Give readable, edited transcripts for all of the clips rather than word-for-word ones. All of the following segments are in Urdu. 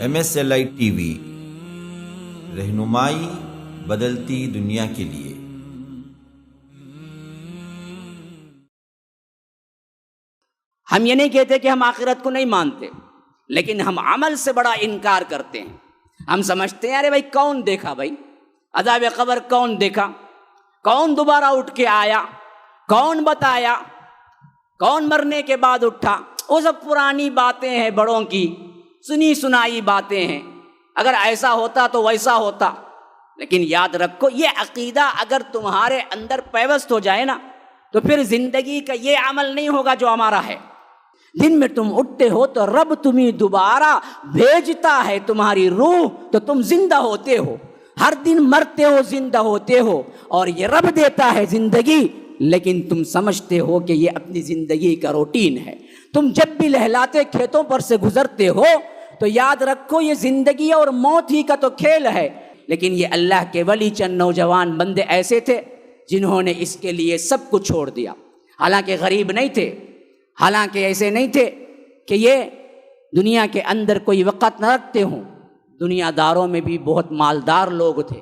MSLI ٹی وی، رہنمائی بدلتی دنیا کے لیے۔ ہم یہ نہیں کہتے کہ ہم آخرت کو نہیں مانتے، لیکن ہم عمل سے بڑا انکار کرتے ہیں۔ ہم سمجھتے ہیں ارے بھائی کون دیکھا، بھائی عذاب قبر کون دیکھا، کون دوبارہ اٹھ کے آیا، کون بتایا، کون مرنے کے بعد اٹھا؟ وہ سب پرانی باتیں ہیں، بڑوں کی سنی سنائی باتیں ہیں۔ اگر ایسا ہوتا تو ویسا ہوتا، لیکن یاد رکھو یہ عقیدہ اگر تمہارے اندر پیوست ہو جائے نا تو پھر زندگی کا یہ عمل نہیں ہوگا جو ہمارا ہے۔ دن میں تم اٹھتے ہو تو رب تمہیں دوبارہ بھیجتا ہے تمہاری روح، تو تم زندہ ہوتے ہو، ہر دن مرتے ہو، زندہ ہوتے ہو، اور یہ رب دیتا ہے زندگی، لیکن تم سمجھتے ہو کہ یہ اپنی زندگی کا روٹین ہے۔ تم جب بھی لہلاتے کھیتوں پر سے گزرتے ہو تو یاد رکھو یہ زندگی اور موت ہی کا تو کھیل ہے، لیکن یہ اللہ کے ولی چند نوجوان بندے ایسے تھے جنہوں نے اس کے لیے سب کچھ چھوڑ دیا۔ حالانکہ غریب نہیں تھے، حالانکہ ایسے نہیں تھے کہ یہ دنیا کے اندر کوئی وقت نہ رکھتے ہوں، دنیا داروں میں بھی بہت مالدار لوگ تھے،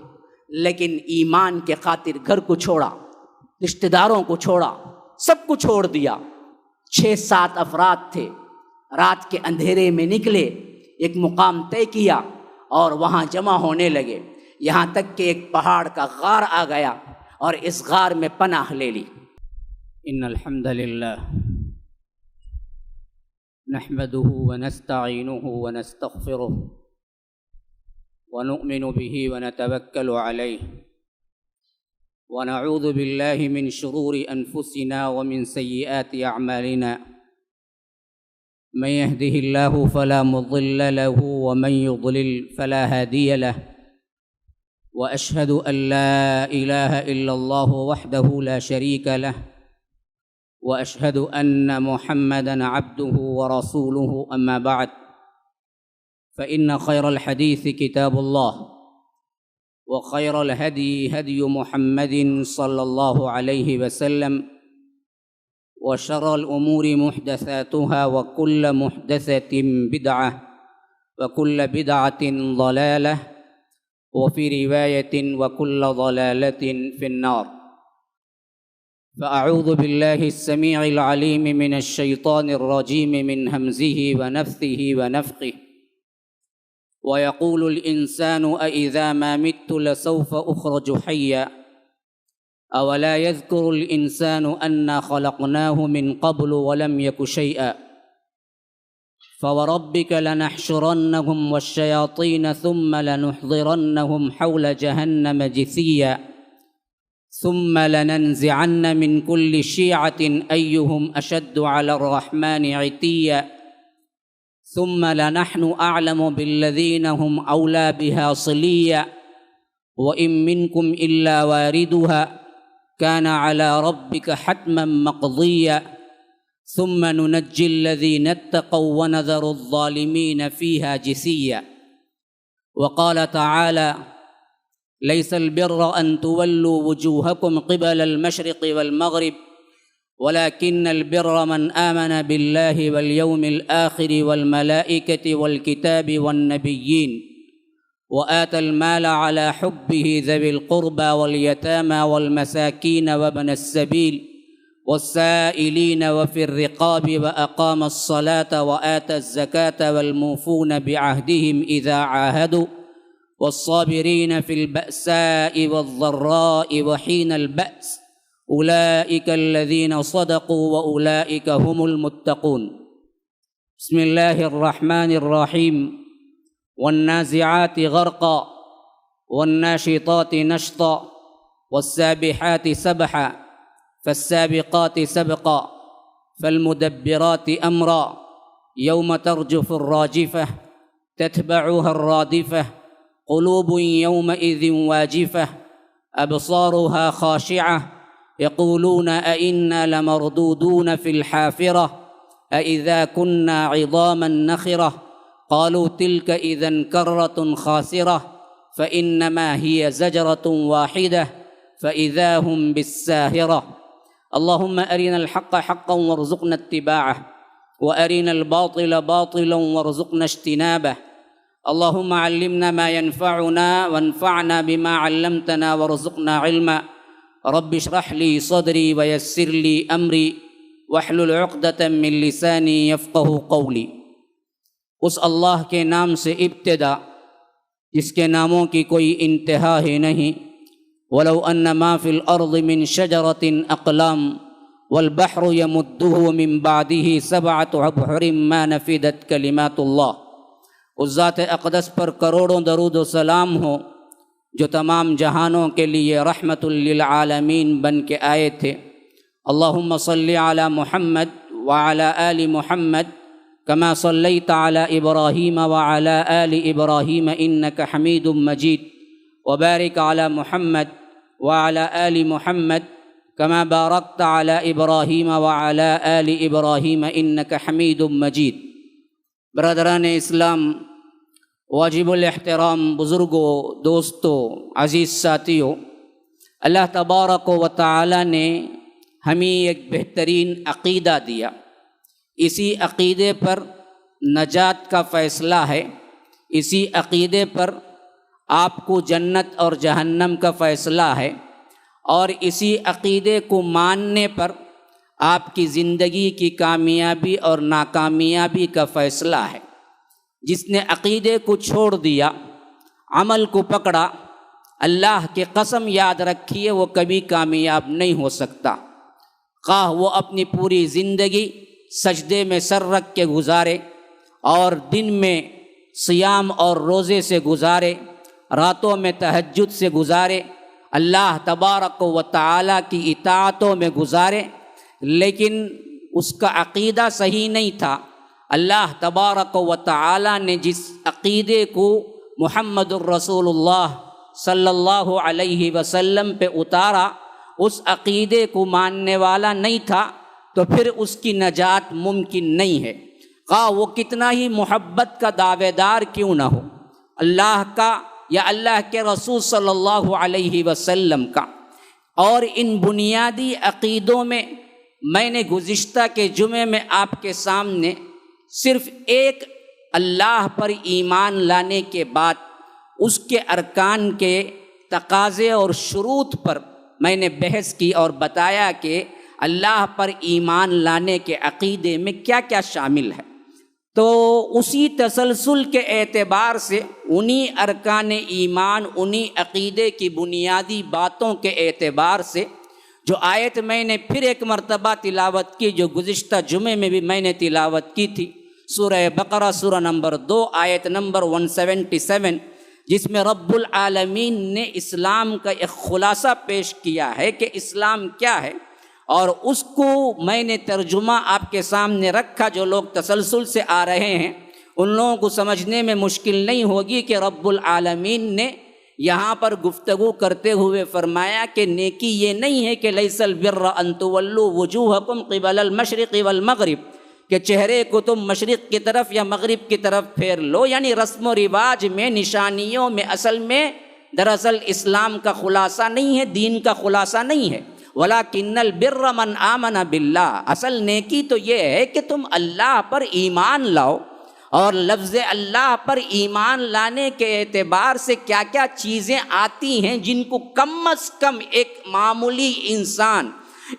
لیکن ایمان کے خاطر گھر کو چھوڑا، رشتہ داروں کو چھوڑا، سب کو چھوڑ دیا۔ 6-7 افراد تھے، رات کے اندھیرے میں نکلے، ایک مقام طے کیا اور وہاں جمع ہونے لگے، یہاں تک کہ ایک پہاڑ کا غار آ گیا اور اس غار میں پناہ لے لی۔ ان الحمد للہ نحمده ونستعینه ونستغفره ونؤمن به ونتوکل علیہ ونعوذ باللہ من شرور انفسنا ومن سیئات اعمالنا، من يهده الله فلا مضل له ومن يضلل فلا هادي له، وأشهد أن لا إله إلا الله وحده لا شريك له، وأشهد أن محمدًا عبده ورسوله، أما بعد فإن خير الحديث كتاب الله، وخير الهدي هدي محمد صلى الله عليه وسلم، وشر الأمور محدثاتها وكل محدثة بدعة وكل بدعة ضلالة، وفي رواية وكل ضلالة في النار۔ فأعوذ بالله السميع العليم من الشيطان الرجيم من همزه ونفثه ونفخه، ويقول الإنسان أإذا ما مت لسوف أخرج حيا، أولا يذكر الإنسان أنا خلقناه من قبل ولم يك شيئا، فوربك لنحشرنهم والشياطين ثم لنحضرنهم حول جهنم جثيا، ثم لننزعن من كل شيعة أيهم أشد على الرحمن عتيا، ثم لنحن أعلم بالذين هم أولى بها صليا، وإن منكم إلا واردها كان على ربك حتما مقضيا، ثم ننجي الذين اتقوا ونذر الظالمين فيها جثيا۔ وقال تعالى: ليس البر أن تولوا وجوهكم قبل المشرق والمغرب ولكن البر من آمن بالله واليوم الآخر والملائكة والكتاب والنبيين وآتى المال على حبه ذوي القربى واليتامى والمساكين وابن السبيل والسائلين وفي الرقاب وأقام الصلاة وآتى الزكاة والموفون بعهدهم إذا عاهدوا والصابرين في البأساء والضراء وحين البأس أولئك الذين صدقوا وأولئك هم المتقون۔ بسم الله الرحمن الرحيم۔ والنازعات غرقا والناشطات نشطا والسابحات سبحا فالسابقات سبقا فالمدبرات أمرا يوم ترجف الراجفة تتبعها الرادفة قلوب يومئذ واجفة أبصارها خاشعة يقولون أئنا لمردودون في الحافرة أئذا كنا عظاما نخرة قالوا تلك إذا كرة خاسرة فإنما هي زجرة واحدة فإذا هم بالساهرة۔ اللهم أرنا الحق حقا وارزقنا اتباعه وأرنا الباطل باطلا وارزقنا اجتنابه۔ اللهم علمنا ما ينفعنا وانفعنا بما علمتنا وارزقنا علما رب اشرح لي صدري ويسر لي امري واحلل عقدة من لساني يفقهوا قولي۔ اس اللہ کے نام سے ابتدا جس کے ناموں کی کوئی انتہا ہی نہیں۔ ولو ان ما فی الارض من شجرۃ اقلام والبحر يمده من بعده سبعة ابحر ما نفدت کلمات اللہ۔ اس ذات اقدس پر کروڑوں درود و سلام ہو جو تمام جہانوں کے لیے رحمت للعالمین بن کے آئے تھے۔ اللہم صلی علی محمد وعلی آل محمد کما صلیت علی ابراہیم وعلی آل ابراہیم انک حمید مجید، وبارک علی محمد وعلی آل محمد کما بارکت علی ابراہیم وعلی آل ابراہیم انک حمید مجید۔ برادران اسلام، واجب الاحترام بزرگوں، دوستوں، عزیز ساتھیوں، اللہ تبارک و تعالی نے ہمیں ایک بہترین عقیدہ دیا۔ اسی عقیدے پر نجات کا فیصلہ ہے، اسی عقیدے پر آپ کو جنت اور جہنم کا فیصلہ ہے، اور اسی عقیدے کو ماننے پر آپ کی زندگی کی کامیابی اور ناکامیابی کا فیصلہ ہے۔ جس نے عقیدے کو چھوڑ دیا، عمل کو پکڑا، اللہ کی قسم یاد رکھیے وہ کبھی کامیاب نہیں ہو سکتا۔ خواہ وہ اپنی پوری زندگی سجدے میں سر رکھ کے گزارے اور دن میں صیام اور روزے سے گزارے، راتوں میں تہجد سے گزارے، اللہ تبارک و تعالی کی اطاعتوں میں گزارے، لیکن اس کا عقیدہ صحیح نہیں تھا۔ اللہ تبارک و تعالی نے جس عقیدے کو محمد الرسول اللہ صلی اللہ علیہ وسلم پہ اتارا، اس عقیدے کو ماننے والا نہیں تھا، تو پھر اس کی نجات ممکن نہیں ہے، خواہ وہ کتنا ہی محبت کا دعوے دار کیوں نہ ہو، اللہ کا یا اللہ کے رسول صلی اللہ علیہ وسلم کا۔ اور ان بنیادی عقیدوں میں نے گزشتہ کے جمعے میں آپ کے سامنے صرف ایک اللہ پر ایمان لانے کے بعد اس کے ارکان کے تقاضے اور شروط پر میں نے بحث کی اور بتایا کہ اللہ پر ایمان لانے کے عقیدے میں کیا کیا شامل ہے۔ تو اسی تسلسل کے اعتبار سے انہی ارکان ایمان، انہی عقیدے کی بنیادی باتوں کے اعتبار سے جو آیت میں نے پھر ایک مرتبہ تلاوت کی، جو گزشتہ جمعے میں بھی میں نے تلاوت کی تھی، سورہ بقرہ سورہ نمبر 2 آیت نمبر 177، جس میں رب العالمین نے اسلام کا ایک خلاصہ پیش کیا ہے کہ اسلام کیا ہے، اور اس کو میں نے ترجمہ آپ کے سامنے رکھا۔ جو لوگ تسلسل سے آ رہے ہیں ان لوگوں کو سمجھنے میں مشکل نہیں ہوگی کہ رب العالمین نے یہاں پر گفتگو کرتے ہوئے فرمایا کہ نیکی یہ نہیں ہے کہ لیس البر ان تولوا وجوہکم قبل المشرق والمغرب، کہ چہرے کو تم مشرق کی طرف یا مغرب کی طرف پھیر لو، یعنی رسم و رواج میں، نشانیوں میں، اصل میں دراصل اسلام کا خلاصہ نہیں ہے، دین کا خلاصہ نہیں ہے۔ وَلَكِنَّ الْبِرَّ مَنْ آمَنَ بِاللَّهِ، اصل نیکی تو یہ ہے کہ تم اللہ پر ایمان لاؤ، اور لفظ اللہ پر ایمان لانے کے اعتبار سے کیا کیا چیزیں آتی ہیں جن کو کم از کم ایک معمولی انسان،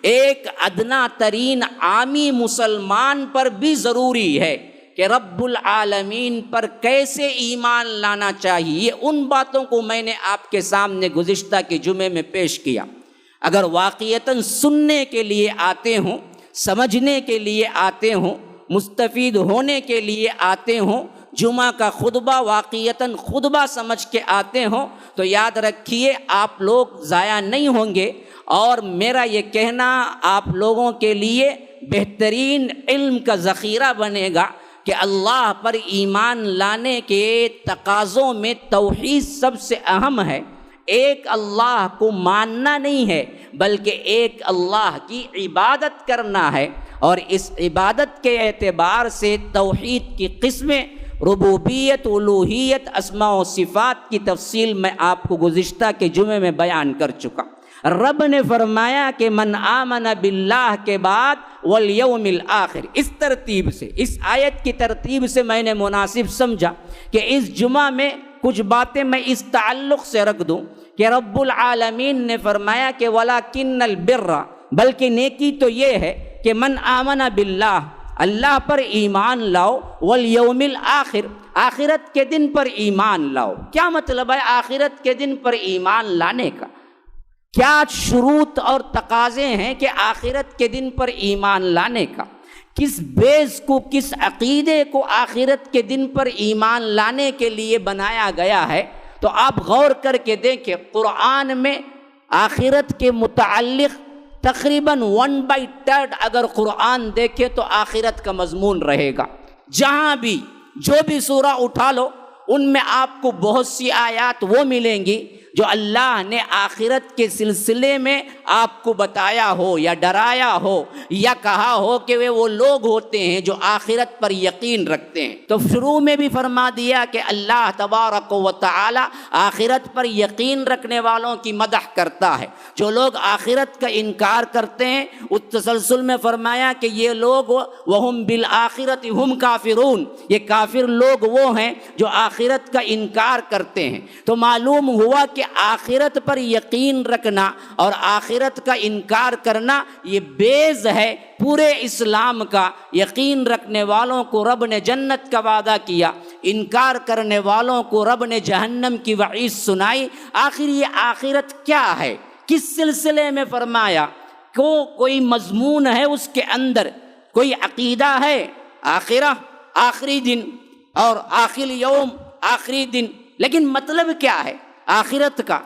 ایک ادنا ترین عامی مسلمان پر بھی ضروری ہے کہ رب العالمین پر کیسے ایمان لانا چاہیے، ان باتوں کو میں نے آپ کے سامنے گزشتہ کے جمعے میں پیش کیا۔ اگر واقعتاً سننے کے لیے آتے ہوں، سمجھنے کے لیے آتے ہوں، مستفید ہونے کے لیے آتے ہوں، جمعہ کا خطبہ واقعتاً خطبہ سمجھ کے آتے ہوں، تو یاد رکھیے آپ لوگ ضائع نہیں ہوں گے، اور میرا یہ کہنا آپ لوگوں کے لیے بہترین علم کا ذخیرہ بنے گا کہ اللہ پر ایمان لانے کے تقاضوں میں توحید سب سے اہم ہے۔ ایک اللہ کو ماننا نہیں ہے بلکہ ایک اللہ کی عبادت کرنا ہے، اور اس عبادت کے اعتبار سے توحید کی قسمیں ربوبیت، الوہیت، اسماء و صفات کی تفصیل میں آپ کو گزشتہ کے جمعے میں بیان کر چکا۔ رب نے فرمایا کہ من آمن باللہ کے بعد والیوم الآخر، اس ترتیب سے، اس آیت کی ترتیب سے میں نے مناسب سمجھا کہ اس جمعہ میں کچھ باتیں میں اس تعلق سے رکھ دوں کہ رب العالمین نے فرمایا کہ وَلَكِنَّ الْبِرَّ، بلکہ نیکی تو یہ ہے کہ من آمن باللہ، اللہ پر ایمان لاؤ، والیوم الآخر، آخرت کے دن پر ایمان لاؤ۔ کیا مطلب ہے آخرت کے دن پر ایمان لانے کا؟ کیا شروط اور تقاضے ہیں کہ آخرت کے دن پر ایمان لانے کا؟ کس بیس کو، کس عقیدے کو آخرت کے دن پر ایمان لانے کے لیے بنایا گیا ہے؟ تو آپ غور کر کے دیکھیں، قرآن میں آخرت کے متعلق تقریباً 1/3 اگر قرآن دیکھے تو آخرت کا مضمون رہے گا۔ جہاں بھی جو بھی سورہ اٹھا لو ان میں آپ کو بہت سی آیات وہ ملیں گی جو اللہ نے آخرت کے سلسلے میں آپ کو بتایا ہو یا ڈرایا ہو یا کہا ہو کہ وہ لوگ ہوتے ہیں جو آخرت پر یقین رکھتے ہیں۔ تو شروع میں بھی فرما دیا کہ اللہ تبارک و تعالی آخرت پر یقین رکھنے والوں کی مدح کرتا ہے۔ جو لوگ آخرت کا انکار کرتے ہیں اس تسلسل میں فرمایا کہ یہ لوگ وہم بالآخرۃ ہم کافرون، یہ کافر لوگ وہ ہیں جو آخرت کا انکار کرتے ہیں۔ تو معلوم ہوا کہ آخرت پر یقین رکھنا اور آخرت کا انکار کرنا یہ بیز ہے پورے اسلام کا۔ یقین رکھنے والوں کو رب نے جنت کا وعدہ کیا، انکار کرنے والوں کو رب نے جہنم کی وعید سنائی۔ آخر یہ آخرت کیا ہے، کس سلسلے میں فرمایا؟ کوئی مضمون ہے اس کے اندر، کوئی عقیدہ ہے؟ آخرہ، آخری دن، اور آخر یوم، آخری دن، لیکن مطلب کیا ہے آخرت کا؟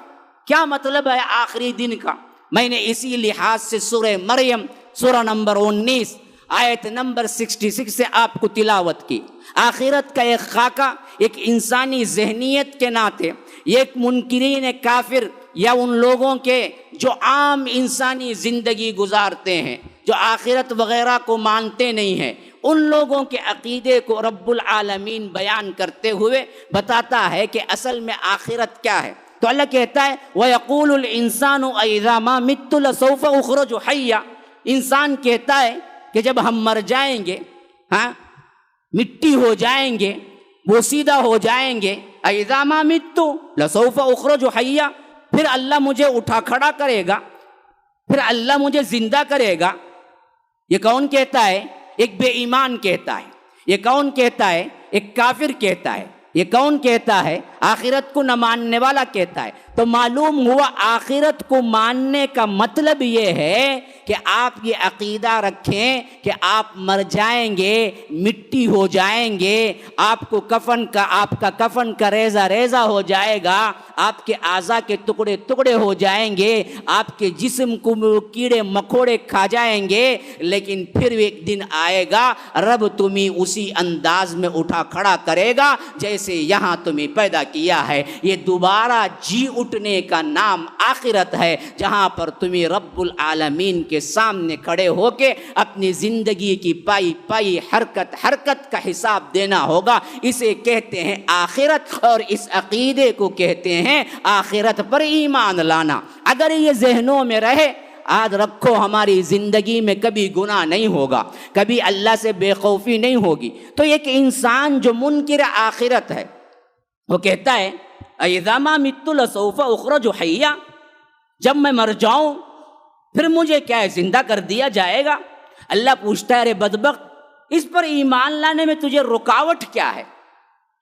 کیا مطلب ہے آخری دن کا؟ میں نے اسی لحاظ سے سورہ مریم، سورہ نمبر 19 آیت نمبر 66 سے آپ کو تلاوت کی۔ آخرت کا ایک خاکہ، ایک انسانی ذہنیت کے ناطے، ایک منکرین کافر یا ان لوگوں کے جو عام انسانی زندگی گزارتے ہیں، جو آخرت وغیرہ کو مانتے نہیں ہیں، ان لوگوں کے عقیدے کو رب العالمین بیان کرتے ہوئے بتاتا ہے کہ اصل میں آخرت کیا ہے۔ تو اللہ کہتا ہے وَيَقُولُ الْإِنسَانُ أَإِذَا مَا مِتُّ لَسَوْفَ أُخْرَجُ حَيًّا، انسان کہتا ہے کہ جب ہم مر جائیں گے، مٹی ہو جائیں گے، بوسیدہ ہو جائیں گے، أَإِذَا مَا مِتُّ لَسَوْفَ أُخْرَجُ حَيًّا، پھر اللہ مجھے اٹھا کھڑا کرے گا، پھر اللہ مجھے زندہ کرے گا۔ یہ کون کہتا ہے؟ ایک بے ایمان کہتا ہے۔ یہ کون کہتا ہے؟ ایک کافر کہتا ہے۔ یہ کون کہتا ہے؟ آخرت کو نہ ماننے والا کہتا ہے۔ تو معلوم ہوا آخرت کو ماننے کا مطلب یہ ہے کہ آپ یہ عقیدہ رکھیں کہ آپ مر جائیں گے، مٹی ہو جائیں گے، آپ کا کفن کا ریزہ ریزہ ہو جائے گا، آپ کے اعضاء کے ٹکڑے ٹکڑے ہو جائیں گے، آپ کے جسم کو کیڑے مکوڑے کھا جائیں گے، لیکن پھر ایک دن آئے گا رب تمہیں اسی انداز میں اٹھا کھڑا کرے گا جیسے یہاں تمہیں پیدا کیا ہے۔ یہ دوبارہ جی اٹھنے کا نام آخرت ہے، جہاں پر تمہیں رب العالمین کے سامنے کھڑے ہو کے اپنی زندگی کی پائی پائی حرکت کا حساب دینا ہوگا۔ اسے کہتے ہیں آخرت، اور اس عقیدے کو کہتے ہیں آخرت پر ایمان لانا۔ اگر یہ ذہنوں میں رہے، یاد رکھو ہماری زندگی میں کبھی گناہ نہیں ہوگا، کبھی اللہ سے بے خوفی نہیں ہوگی۔ تو ایک انسان جو منکر آخرت ہے وہ کہتا ہے اذا ما مت لسوف اخرج حیا، جب میں مر جاؤں پھر مجھے کیا ہے، زندہ کر دیا جائے گا۔ اللہ پوچھتا ہے ارے بدبخت، اس پر ایمان لانے میں تجھے رکاوٹ کیا ہے؟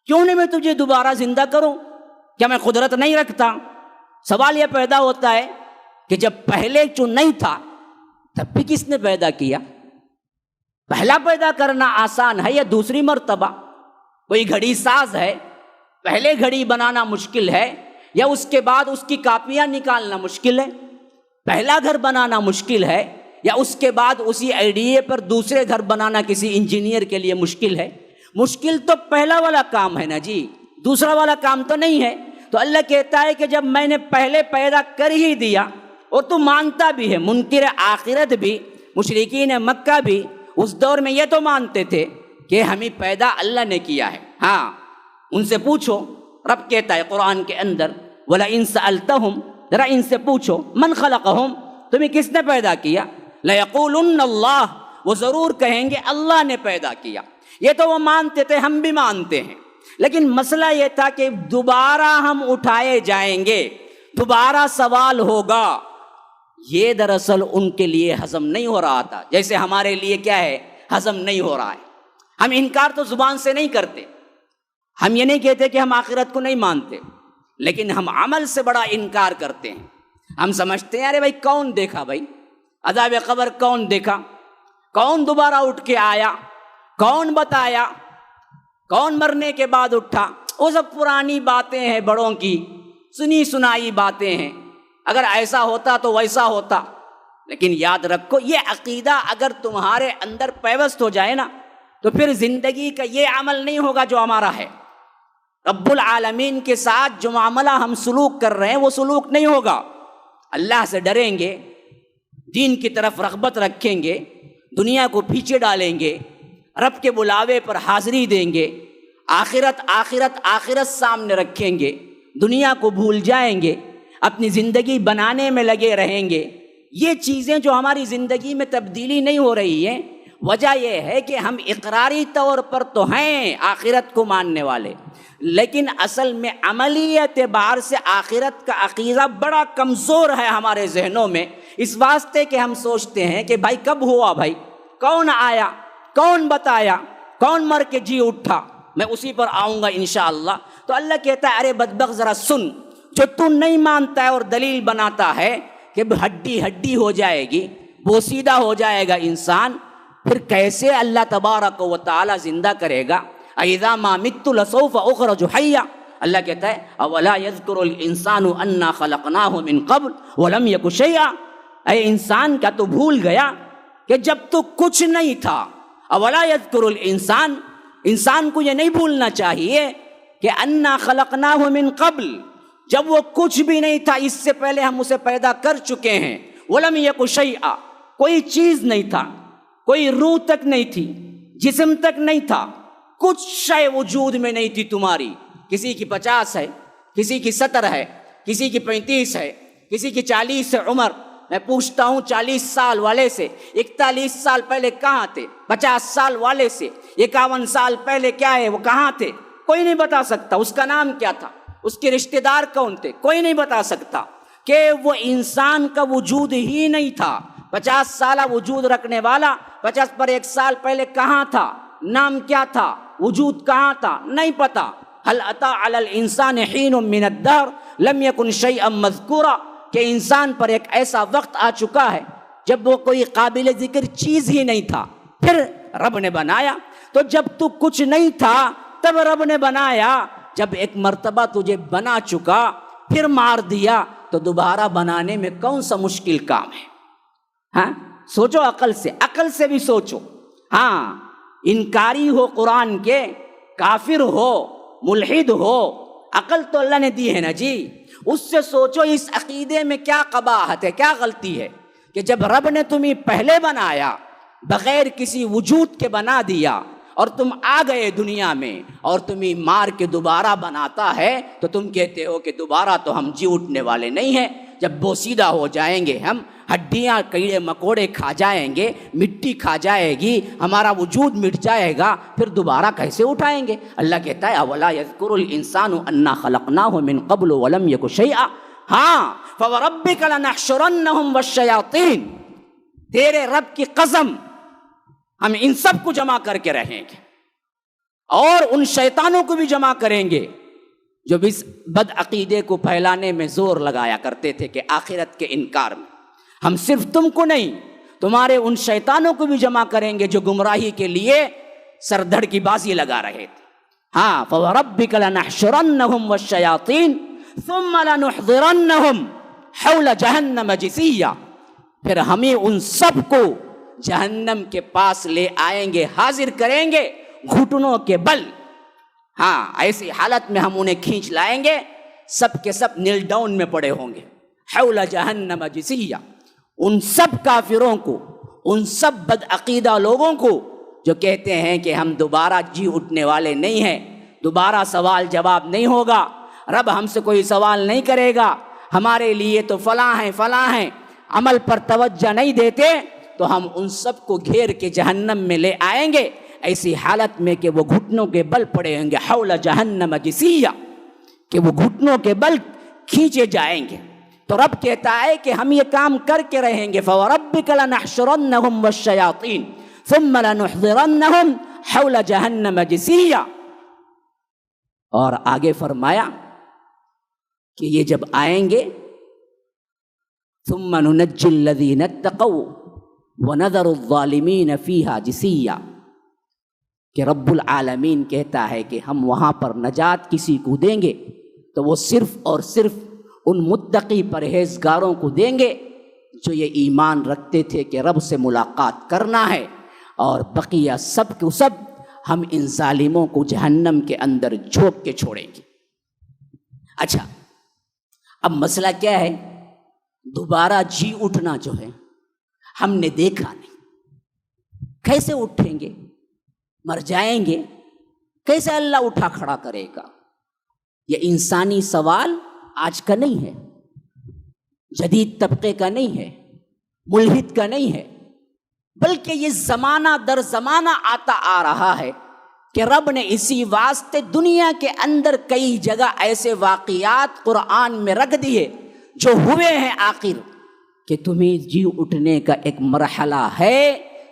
کیوں نہیں میں تجھے دوبارہ زندہ کروں؟ کیا میں قدرت نہیں رکھتا؟ سوال یہ پیدا ہوتا ہے کہ جب پہلے جو نہیں تھا تب بھی کس نے پیدا کیا؟ پہلا پیدا کرنا آسان ہے یا دوسری مرتبہ؟ کوئی گھڑی ساز ہے، پہلے گھڑی بنانا مشکل ہے یا اس کے بعد اس کی کاپیاں نکالنا مشکل ہے؟ پہلا گھر بنانا مشکل ہے یا اس کے بعد اسی آئیڈیے پر دوسرے گھر بنانا کسی انجینئر کے لیے مشکل ہے؟ مشکل تو پہلا والا کام ہے نا جی، دوسرا والا کام تو نہیں ہے۔ تو اللہ کہتا ہے کہ جب میں نے پہلے پیدا کر ہی دیا، اور تو مانتا بھی ہے، منکر آخرت بھی، مشرکین مکہ بھی اس دور میں یہ تو مانتے تھے کہ ہمیں پیدا اللہ نے کیا ہے۔ ہاں ان سے پوچھو، رب کہتا ہے قرآن کے اندر وَلَئِن سَأَلْتَهُمْ ذرا ان سے پوچھو من خلقہم، تمہیں کس نے پیدا کیا؟ لیقولن اللہ، وہ ضرور کہیں گے اللہ نے پیدا کیا۔ یہ تو وہ مانتے تھے، ہم بھی مانتے ہیں، لیکن مسئلہ یہ تھا کہ دوبارہ ہم اٹھائے جائیں گے، دوبارہ سوال ہوگا۔ یہ دراصل ان کے لیے ہضم نہیں ہو رہا تھا، جیسے ہمارے لیے کیا ہے، ہضم نہیں ہو رہا ہے۔ ہم انکار تو زبان سے نہیں کرتے، ہم یہ نہیں کہتے کہ ہم آخرت کو نہیں مانتے، لیکن ہم عمل سے بڑا انکار کرتے ہیں۔ ہم سمجھتے ہیں ارے بھائی کون دیکھا، بھائی عذاب قبر کون دیکھا، کون دوبارہ اٹھ کے آیا، کون بتایا، کون مرنے کے بعد اٹھا؟ وہ سب پرانی باتیں ہیں، بڑوں کی سنی سنائی باتیں ہیں۔ اگر ایسا ہوتا تو ویسا ہوتا، لیکن یاد رکھو یہ عقیدہ اگر تمہارے اندر پیوست ہو جائے نا تو پھر زندگی کا یہ عمل نہیں ہوگا جو ہمارا ہے۔ رب العالمین کے ساتھ جو معاملہ ہم سلوک کر رہے ہیں وہ سلوک نہیں ہوگا۔ اللہ سے ڈریں گے، دین کی طرف رغبت رکھیں گے، دنیا کو پیچھے ڈالیں گے، رب کے بلاوے پر حاضری دیں گے، آخرت آخرت آخرت سامنے رکھیں گے، دنیا کو بھول جائیں گے، اپنی زندگی بنانے میں لگے رہیں گے۔ یہ چیزیں جو ہماری زندگی میں تبدیلی نہیں ہو رہی ہیں، وجہ یہ ہے کہ ہم اقراری طور پر تو ہیں آخرت کو ماننے والے، لیکن اصل میں عملی اعتبار سے آخرت کا عقیدہ بڑا کمزور ہے ہمارے ذہنوں میں، اس واسطے کہ ہم سوچتے ہیں کہ بھائی کب ہوا، بھائی کون آیا، کون بتایا، کون مر کے جی اٹھا، میں اسی پر آؤں گا انشاءاللہ۔ تو اللہ کہتا ہے ارے بدبخت ذرا سن، جو تو نہیں مانتا ہے اور دلیل بناتا ہے کہ ہڈی ہڈی ہو جائے گی، بوسیدہ ہو جائے گا انسان، پھر کیسے اللہ تبارک و تعالی زندہ کرے گا؟ اذا ما مت لسوف اخرج حیا، اللہ کہتا ہے اولا یذکر الانسان انا خلقناہ من قبل ولم یک شیئا، اے انسان کیا تو بھول گیا کہ جب تو کچھ نہیں تھا؟ اولا یذکر الانسان، انسان کو یہ نہیں بھولنا چاہیے کہ انا خلقناہ من قبل، جب وہ کچھ بھی نہیں تھا اس سے پہلے ہم اسے پیدا کر چکے ہیں۔ ولم یک شیئا، کوئی چیز نہیں تھا، کوئی روح تک نہیں تھی، جسم تک نہیں تھا، کچھ شے وجود میں نہیں تھی تمہاری۔ کسی کی 50 ہے، کسی کی 70 ہے، کسی کی 35 ہے، کسی کی 40 ہے عمر۔ میں پوچھتا ہوں 40 سال والے سے 41 سال پہلے کہاں تھے؟ 50 سال والے سے 51 سال پہلے کیا ہے، وہ کہاں تھے؟ کوئی نہیں بتا سکتا۔ اس کا نام کیا تھا، اس کے رشتہ دار کون تھے، کوئی نہیں بتا سکتا، کہ وہ انسان کا وجود ہی نہیں تھا۔ 50 سالہ وجود رکھنے والا 50 پر 1 سال پہلے کہاں تھا، نام کیا تھا، وجود کہاں تھا، نہیں پتا۔ هل اتى على الانسان حين من الدهر لم يكن شيئا مذكورا، کہ انسان پر ایک ایسا وقت آ چکا ہے جب وہ کوئی قابل ذکر چیز ہی نہیں تھا، پھر رب نے بنایا۔ تو جب تو کچھ نہیں تھا تب رب نے بنایا، جب ایک مرتبہ تجھے بنا چکا پھر مار دیا تو دوبارہ بنانے میں کون سا مشکل کام ہے؟ ہاں سوچو، عقل سے بھی سوچو۔ ہاں انکاری ہو قرآن کے، کافر ہو، ملحد ہو، عقل تو اللہ نے دی ہے نا جی، اس سے سوچو اس عقیدے میں کیا قباحت ہے، کیا غلطی ہے کہ جب رب نے تمہیں پہلے بنایا، بغیر کسی وجود کے بنا دیا، اور تم آ گئے دنیا میں اور تمہیں مار کے دوبارہ بناتا ہے تو تم کہتے ہو کہ دوبارہ تو ہم جی اٹھنے والے نہیں ہیں۔ جب بوسیدہ ہو جائیں گے ہم، ہڈیاں کیڑے مکوڑے کھا جائیں گے، مٹی کھا جائے گی، ہمارا وجود مٹ جائے گا، پھر دوبارہ کیسے اٹھائیں گے؟ اللہ کہتا ہے اولا یذکر الانسان انا خلقناہ من قبل ولم یک شیئا، ہاں فوربک لنحشرنہم والشیاطین، تیرے رب کی قسم ہم ان سب کو جمع کر کے رہیں گے، اور ان شیطانوں کو بھی جمع کریں گے جو اس بد عقیدے کو پھیلانے میں زور لگایا کرتے تھے کہ آخرت کے انکار میں۔ ہم صرف تم کو نہیں، تمہارے ان شیطانوں کو بھی جمع کریں گے جو گمراہی کے لیے سر دھڑ کی بازی لگا رہے تھے۔ ہاں فوربک لنحشرنہم والشیاطین ثم لنحضرنہم حول جہنم جثیا، پھر ہمیں ان سب کو جہنم کے پاس لے آئیں گے، حاضر کریں گے گھٹنوں کے بل۔ ہاں ایسی حالت میں ہم انہیں کھینچ لائیں گے، سب کے سب نیل ڈاؤن میں پڑے ہوں گے، حول جہنم جثیا۔ ان سب کافروں کو، ان سب بد عقیدہ لوگوں کو جو کہتے ہیں کہ ہم دوبارہ جی اٹھنے والے نہیں ہیں، دوبارہ سوال جواب نہیں ہوگا، رب ہم سے کوئی سوال نہیں کرے گا، ہمارے لیے تو فلاں ہیں، عمل پر توجہ نہیں دیتے تو ہم ان سب کو گھیر کے جہنم میں لے آئیں گے، ایسی حالت میں کہ وہ گھٹنوں کے بل پڑے ہوں گے، حول جہنم جثیا، کہ وہ گھٹنوں کے بل کھینچے جائیں گے۔ تو رب کہتا ہے کہ ہم یہ کام کر کے رہیں گے، فَوَرَبِّكَ لَنَحْشُرَنَّهُمْ وَالشَّيَاطِينَ ثُمَّ لَنُحْضِرَنَّهُمْ حَوْلَ جَهَنَّمَ جِثِيًّا۔ اور آگے فرمایا کہ یہ جب آئیں گے ثُمَّ نُنَجِّي الَّذِينَ اتَّقَوْا وَنَذَرُ الظَّالِمِينَ فِيهَا جِثِيًّا، کہ رب العالمین کہتا ہے کہ ہم وہاں پر نجات کسی کو دیں گے تو وہ صرف اور صرف ان متقی پرہیزگاروں کو دیں گے جو یہ ایمان رکھتے تھے کہ رب سے ملاقات کرنا ہے، اور بقیہ سب کو سب ہم ان ظالموں کو جہنم کے اندر جھونک کے چھوڑیں گے۔ اچھا، اب مسئلہ کیا ہے؟ دوبارہ جی اٹھنا جو ہے ہم نے دیکھا نہیں، کیسے اٹھیں گے؟ مر جائیں گے، کیسے اللہ اٹھا کھڑا کرے گا؟ یہ انسانی سوال آج کا نہیں ہے، جدید طبقے کا نہیں ہے، ملحد کا نہیں ہے، بلکہ یہ زمانہ در زمانہ آتا آ رہا ہے کہ رب نے اسی واسطے دنیا کے اندر کئی جگہ ایسے واقعات قرآن میں رکھ دیے جو ہوئے ہیں آخر، کہ تمہیں جی اٹھنے کا ایک مرحلہ ہے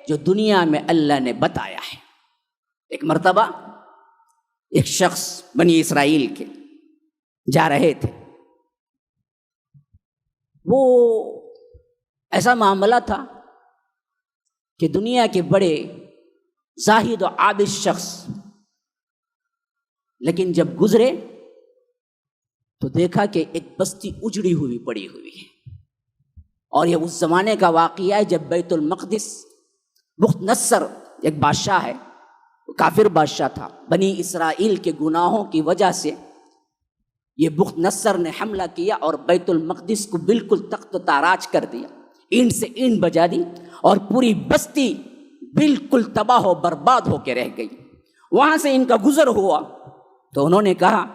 جو دنیا میں اللہ نے بتایا ہے۔ ایک مرتبہ ایک شخص بنی اسرائیل کے جا رہے تھے، وہ ایسا معاملہ تھا کہ دنیا کے بڑے زاہد و عابد شخص، لیکن جب گزرے تو دیکھا کہ ایک بستی اجڑی ہوئی پڑی ہوئی ہے، اور یہ اس زمانے کا واقعہ ہے جب بیت المقدس بخت نصر ایک بادشاہ ہے، کافر بادشاہ تھا، بنی اسرائیل کے گناہوں کی وجہ سے یہ بخت نصر نے حملہ کیا اور بیت المقدس کو بالکل تخت و تاراج کر دیا، اینٹ سے اینٹ بجا دی، اور پوری بستی بالکل تباہ و برباد ہو کے رہ گئی۔ وہاں سے ان کا گزر ہوا تو انہوں نے کہا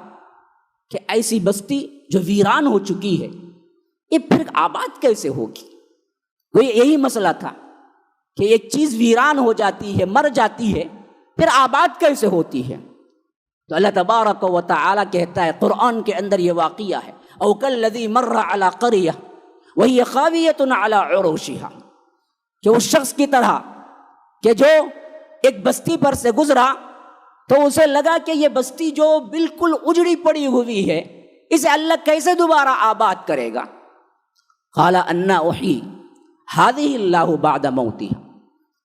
کہ ایسی بستی جو ویران ہو چکی ہے یہ پھر آباد کیسے ہوگی؟ وہ یہی مسئلہ تھا کہ ایک چیز ویران ہو جاتی ہے، مر جاتی ہے، پھر آباد کیسے ہوتی ہے؟ تو اللہ تبارک و تعالی کہتا ہے قرآن کے اندر یہ واقعہ ہے، او کالذی مر علی قریہ وہی خاویۃ علی عروشہا، کہ اس شخص کی طرح کہ جو ایک بستی پر سے گزرا تو اسے لگا کہ یہ بستی جو بالکل اجڑی پڑی ہوئی ہے اسے اللہ کیسے دوبارہ آباد کرے گا؟ قال انا احیی ہذہ اللہ بعد موتہ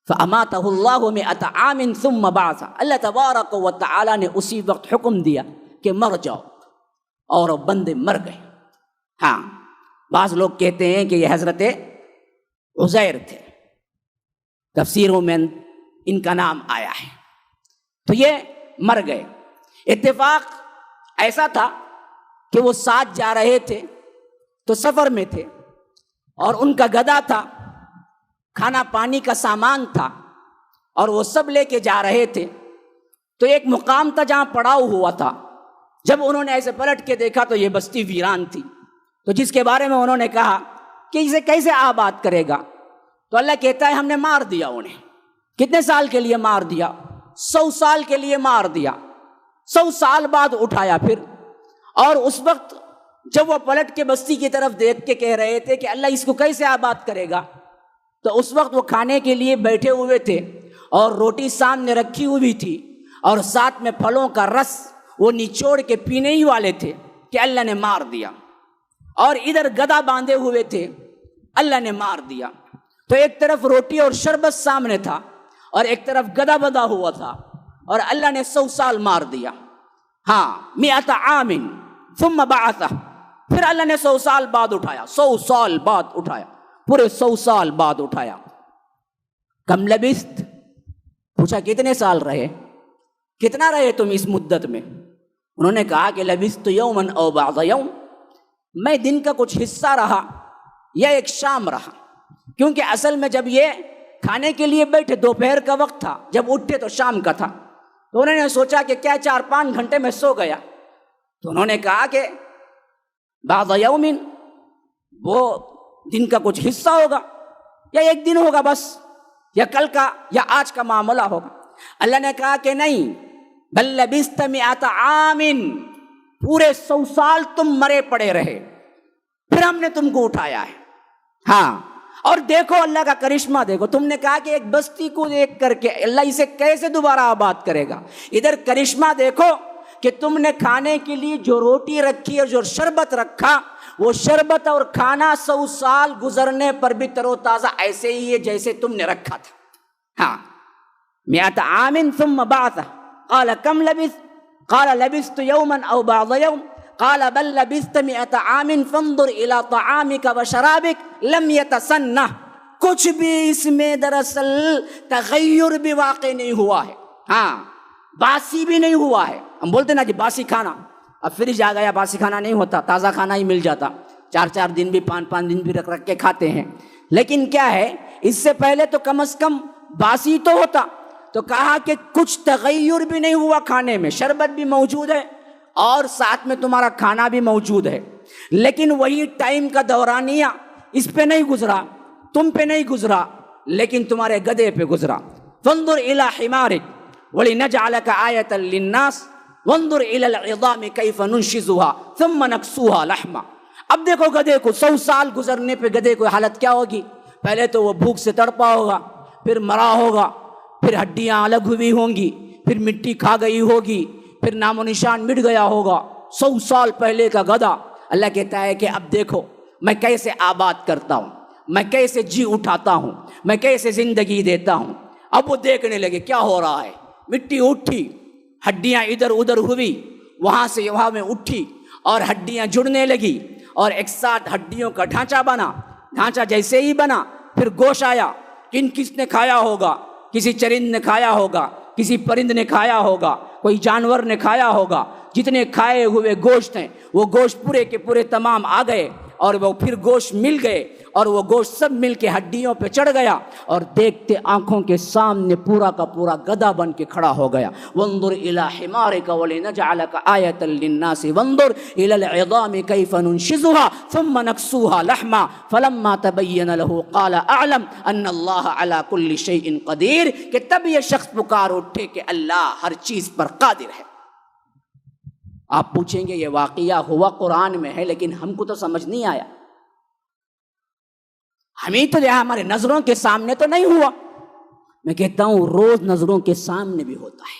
فاماتہ اللہ مئۃ عام ثم بعثہ۔ اللہ تبارک و تعالی نے اسی وقت حکم دیا کہ مر جاؤ، اور وہ بندے مر گئے۔ ہاں، بعض لوگ کہتے ہیں کہ یہ حضرت عزیر تھے، تفسیروں میں ان کا نام آیا ہے، تو یہ مر گئے۔ اتفاق ایسا تھا کہ وہ ساتھ جا رہے تھے تو سفر میں تھے، اور ان کا گدھا تھا، کھانا پانی کا سامان تھا، اور وہ سب لے کے جا رہے تھے۔ تو ایک مقام تھا جہاں پڑاؤ ہوا تھا، جب انہوں نے ایسے پلٹ کے دیکھا تو یہ بستی ویران تھی، تو جس کے بارے میں انہوں نے کہا کہ اسے کیسے آباد کرے گا؟ تو اللہ کہتا ہے ہم نے مار دیا انہیں۔ کتنے سال کے لیے مار دیا؟ 100 سال کے لیے مار دیا۔ 100 سال بعد اٹھایا پھر، اور اس وقت جب وہ پلٹ کے بستی کی طرف دیکھ کے کہہ رہے تھے کہ اللہ اس کو کیسے آباد کرے گا، تو اس وقت وہ کھانے کے لیے بیٹھے ہوئے تھے، اور روٹی سامنے رکھی ہوئی تھی، اور ساتھ میں پھلوں کا رس وہ نچوڑ کے پینے ہی والے تھے کہ اللہ نے مار دیا، اور ادھر گدھا باندھے ہوئے تھے، اللہ نے مار دیا۔ تو ایک طرف روٹی اور شربت سامنے تھا، اور ایک طرف گدھا بندھا ہوا تھا، اور اللہ نے 100 سال مار دیا۔ ہاں، مئۃ عام ثم بعثہ، پھر اللہ نے 100 سال بعد اٹھایا، 100 سال بعد اٹھایا، پورے 100 سال بعد اٹھایا۔ کم لبثت، پوچھا کتنے سال رہے، کتنا رہے تم اس مدت میں؟ انہوں نے کہا کہ لبثت یوما او بعض یوم، میں دن کا کچھ حصہ رہا یا ایک شام رہا، کیونکہ اصل میں جب یہ کھانے کے لیے بیٹھے دوپہر کا وقت تھا، جب اٹھے تو شام کا تھا، تو انہوں نے سوچا کہ کیا 4-5 گھنٹے میں سو گیا، تو انہوں نے کہا کہ بعض یوم وہ دن کا کچھ حصہ ہوگا یا ایک دن ہوگا بس، یا کل کا یا آج کا معاملہ ہوگا۔ اللہ نے کہا کہ نہیں، بل لبثت مئۃ عام، پورے 100 سال تم مرے پڑے رہے، پھر ہم نے تم کو اٹھایا ہے۔ ہاں، اور دیکھو اللہ کا کرشمہ دیکھو، تم نے کہا کہ ایک بستی کو دیکھ کر کے اللہ اسے کیسے دوبارہ آباد کرے گا، ادھر کرشمہ دیکھو کہ تم نے کھانے کے لیے جو روٹی رکھی اور جو شربت رکھا، وہ شربت اور کھانا 100 سال گزرنے پر بھی تر و تازہ ایسے ہی ہے جیسے تم نے رکھا تھا۔ ہاں، مئۃ عام ثم بعث قال کم لبثت قال لبثت یوما او بعض یوم قال بل لبثت مئۃ عام فانظر الى طعامك وشرابك لم يتسنه، کچھ بھی اس میں دراصل تغیر بھی واقع نہیں ہوا ہے، ہاں باسی بھی نہیں ہوا ہے۔ ہم بولتے نا جی باسی کھانا، اب فریج آ گیا، باسی کھانا نہیں ہوتا، تازہ کھانا ہی مل جاتا، 4 دن بھی 5 دن بھی رکھ کے کھاتے ہیں۔ لیکن کیا ہے، اس سے پہلے تو کم از کم باسی تو ہوتا۔ تو کہا کہ کچھ تغیر بھی نہیں ہوا کھانے میں، شربت بھی موجود ہے اور ساتھ میں تمہارا کھانا بھی موجود ہے، لیکن وہی ٹائم کا دورانیہ اس پہ نہیں گزرا، تم پہ نہیں گزرا، لیکن تمہارے گدھے پہ گزرا۔ فانظر الى حمارک وَلِنَجْعَلَكَ آیَةً لِلنَّاسِ وَانظُرْ إِلَى الْعِظَامِ كَيْفَ نُنشِزُهَا ثُمَّ نَكْسُوهَا لَحْمًا۔ اب دیکھو گدھے کو 100 سال گزرنے پہ گدھے کو حالت کیا ہوگی؟ پہلے تو وہ بھوک سے تڑپا ہوگا، پھر مرا ہوگا، پھر ہڈیاں الگ ہوئی ہوں گی، پھر مٹی کھا گئی ہوگی، پھر نام و نشان مٹ گیا ہوگا۔ 100 سال پہلے کا گدھا، اللہ کہتا ہے کہ اب دیکھو میں کیسے آباد کرتا ہوں، میں کیسے جی اٹھاتا ہوں، میں کیسے زندگی دیتا ہوں۔ اب وہ دیکھنے لگے کیا ہو رہا ہے، مٹی اٹھی، ہڈیاں ادھر ادھر ہوئی، وہاں سے وہاں میں اٹھی اور ہڈیاں جڑنے لگی اور ایک ساتھ ہڈیوں کا ڈھانچہ بنا۔ ڈھانچہ جیسے ہی بنا پھر گوشت آیا، کس نے کھایا ہوگا؟ کسی چرند نے کھایا ہوگا، کسی پرند نے کھایا ہوگا، کوئی جانور نے کھایا ہوگا۔ جتنے کھائے ہوئے گوشت ہیں وہ گوشت پورے کے پورے تمام آ گئے اور وہ پھر گوشت مل گئے اور وہ گوشت سب مل کے ہڈیوں پہ چڑھ گیا اور دیکھتے آنکھوں کے سامنے پورا کا پورا گدھا بن کے کھڑا ہو گیا۔ وانظر الى حمارك ولنجعلك آیة للناس وانظر الى العظام كيف ننشزها ثم نكسوها لحما فلما تبين له قال اعلم ان الله على كل شيء قدير، کہ تب یہ شخص پکار اٹھے کہ اللہ ہر چیز پر قادر ہے۔ آپ پوچھیں گے یہ واقعہ ہوا قرآن میں ہے لیکن ہم کو تو سمجھ نہیں آیا، ہمیں تو یہاں ہمارے نظروں کے سامنے تو نہیں ہوا۔ میں کہتا ہوں روز نظروں کے سامنے بھی ہوتا ہے۔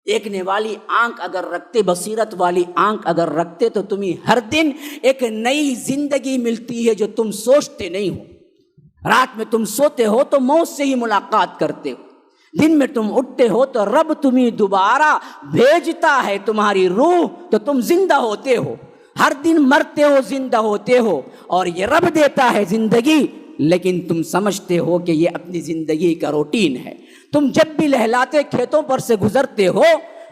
دیکھنے والی آنکھ اگر رکھتے، بصیرت والی آنکھ اگر رکھتے تو تمہیں ہر دن ایک نئی زندگی ملتی ہے جو تم سوچتے نہیں ہو۔ رات میں تم سوتے ہو تو موت سے ہی ملاقات کرتے ہو، دن میں تم اٹھتے ہو تو رب تمہیں دوبارہ بھیجتا ہے تمہاری روح تو تم زندہ ہوتے ہو۔ ہر دن مرتے ہو، زندہ ہوتے ہو، اور یہ رب دیتا ہے زندگی، لیکن تم سمجھتے ہو کہ یہ اپنی زندگی کا روٹین ہے۔ تم جب بھی لہلاتے کھیتوں پر سے گزرتے ہو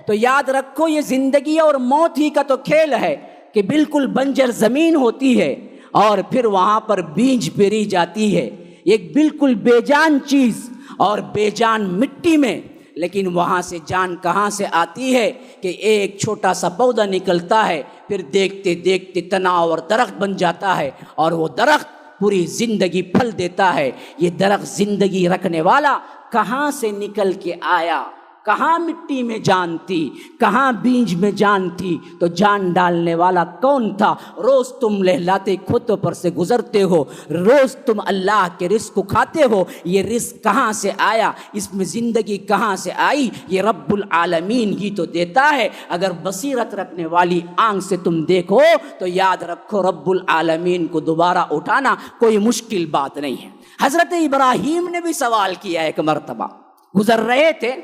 تو یاد رکھو یہ زندگی اور موت ہی کا تو کھیل ہے کہ بالکل بنجر زمین ہوتی ہے اور پھر وہاں پر بیج پیری جاتی ہے، ایک بالکل بے جان چیز اور بے جان مٹی میں، لیکن وہاں سے جان کہاں سے آتی ہے کہ ایک چھوٹا سا پودا نکلتا ہے، پھر دیکھتے دیکھتے تنا اور درخت بن جاتا ہے اور وہ درخت پوری زندگی پھل دیتا ہے۔ یہ درخت زندگی رکھنے والا کہاں سے نکل کے آیا؟ کہاں مٹی میں جان تھی، کہاں بیج میں جان تھی، تو جان ڈالنے والا کون تھا؟ روز تم لہلاتے کھوتوں پر سے گزرتے ہو، روز تم اللہ کے رزق کو کھاتے ہو، یہ رزق کہاں سے آیا؟ اس میں زندگی کہاں سے آئی؟ یہ رب العالمین ہی تو دیتا ہے۔ اگر بصیرت رکھنے والی آنکھ سے تم دیکھو تو یاد رکھو رب العالمین کو دوبارہ اٹھانا کوئی مشکل بات نہیں ہے۔ حضرت ابراہیم نے بھی سوال کیا ایک مرتبہ، گزر رہے تھے،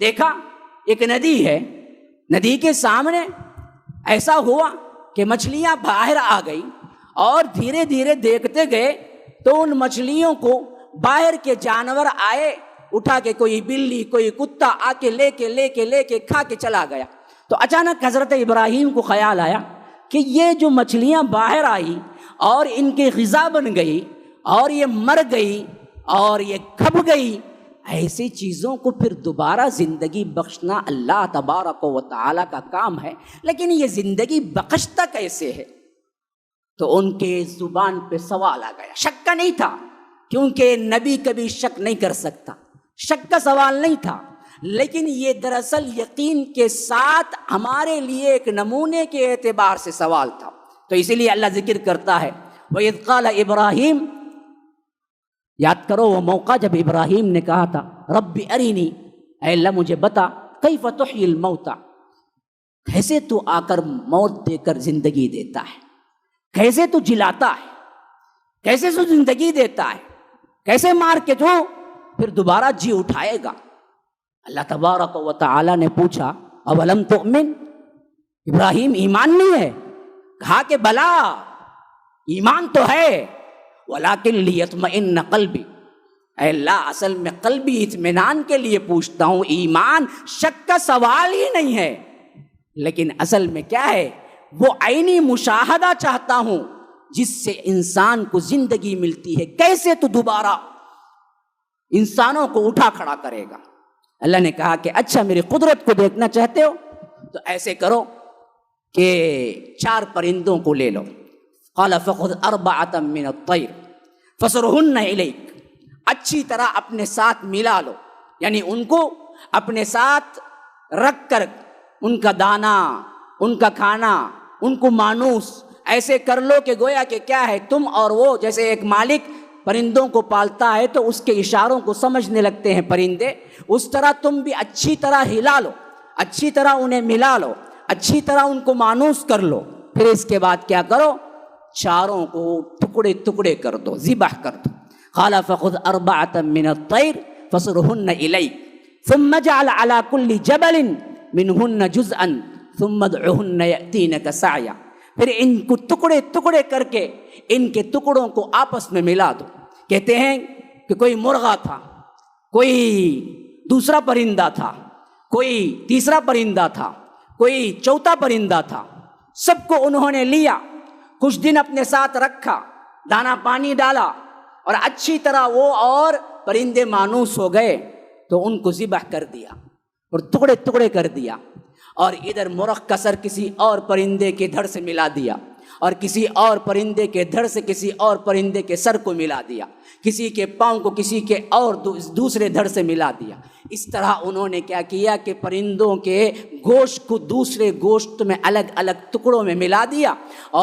دیکھا ایک ندی ہے، ندی کے سامنے ایسا ہوا کہ مچھلیاں باہر آ گئی اور دھیرے دھیرے دیکھتے گئے تو ان مچھلیوں کو باہر کے جانور آئے اٹھا کے، کوئی بلی کوئی کتا آ کے لے کے کھا کے چلا گیا۔ تو اچانک حضرت ابراہیم کو خیال آیا کہ یہ جو مچھلیاں باہر آئی اور ان کی غذا بن گئی اور یہ مر گئی اور یہ کھپ گئی، ایسی چیزوں کو پھر دوبارہ زندگی بخشنا اللہ تبارک و تعالیٰ کا کام ہے، لیکن یہ زندگی بخشتا کیسے ہے؟ تو ان کے زبان پہ سوال آ گیا. شک کا نہیں تھا کیونکہ نبی کبھی شک نہیں کر سکتا، شک کا سوال نہیں تھا، لیکن یہ دراصل یقین کے ساتھ ہمارے لیے ایک نمونے کے اعتبار سے سوال تھا. تو اسی لیے اللہ ذکر کرتا ہے وَإِذْ قَالَ ابراہیم، یاد کرو وہ موقع جب ابراہیم نے کہا تھا رب ارینی، اے اللہ مجھے بتا کیف تحیی الموتى، کیسے تو آ کر موت دے کر زندگی دیتا ہے، کیسے تو جلاتا ہے، کیسے تو زندگی دیتا ہے، کیسے مار کے تو پھر دوبارہ جی اٹھائے گا. اللہ تبارک و تعالی نے پوچھا اولم تؤمن، ابراہیم ایمان نہیں ہے؟ کہا کہ بلا ایمان تو ہے، ولیکن لیطمئن قلبی، اے اللہ اصل میں قلبی اطمینان کے لیے پوچھتا ہوں، ایمان شک کا سوال ہی نہیں ہے، لیکن اصل میں کیا ہے، وہ عینی مشاہدہ چاہتا ہوں جس سے انسان کو زندگی ملتی ہے، کیسے تو دوبارہ انسانوں کو اٹھا کھڑا کرے گا. اللہ نے کہا کہ اچھا میری قدرت کو دیکھنا چاہتے ہو تو ایسے کرو کہ 4 پرندوں کو لے لو. قال فخذ 4 من الطیر فصرهن الیک، اچھی طرح اپنے ساتھ ملا لو، یعنی ان کو اپنے ساتھ رکھ کر ان کا دانا، ان کا کھانا، ان کو مانوس ایسے کر لو کہ گویا کہ کیا ہے، تم اور وہ جیسے ایک مالک پرندوں کو پالتا ہے تو اس کے اشاروں کو سمجھنے لگتے ہیں پرندے، اس طرح تم بھی اچھی طرح ہلا لو، اچھی طرح انہیں ملا لو، اچھی طرح ان کو مانوس کر لو. پھر اس کے بعد کیا کرو، 4 کو ٹکڑے ٹکڑے کر دو، ذبح کر دو. قال فخذ 4 من الطیر فصرهن الیک ثم اجعل على كل جبل منهن جزءا ثم ادعهن یأتینک سعیا. پھر ان کو ٹکڑے ٹکڑے کر کے ان کے ٹکڑوں کو آپس میں ملا دو. کہتے ہیں کہ کوئی مرغا تھا، کوئی دوسرا پرندہ تھا، کوئی تیسرا پرندہ تھا، کوئی چوتھا پرندہ تھا، سب کو انہوں نے لیا، کچھ دن اپنے ساتھ رکھا، دانا پانی ڈالا اور اچھی طرح وہ اور پرندے مانوس ہو گئے تو ان کو ذبح کر دیا اور ٹکڑے ٹکڑے کر دیا. اور ادھر مرغ کا سر کسی اور پرندے کے دھڑ سے ملا دیا اور کسی اور پرندے کے دھڑ سے کسی اور پرندے کے سر کو ملا دیا، کسی کے پاؤں کو کسی کے اور دوسرے دھڑ سے ملا دیا. اس طرح انہوں نے کیا کیا کہ پرندوں کے گوشت کو دوسرے گوشت میں الگ الگ ٹکڑوں میں ملا دیا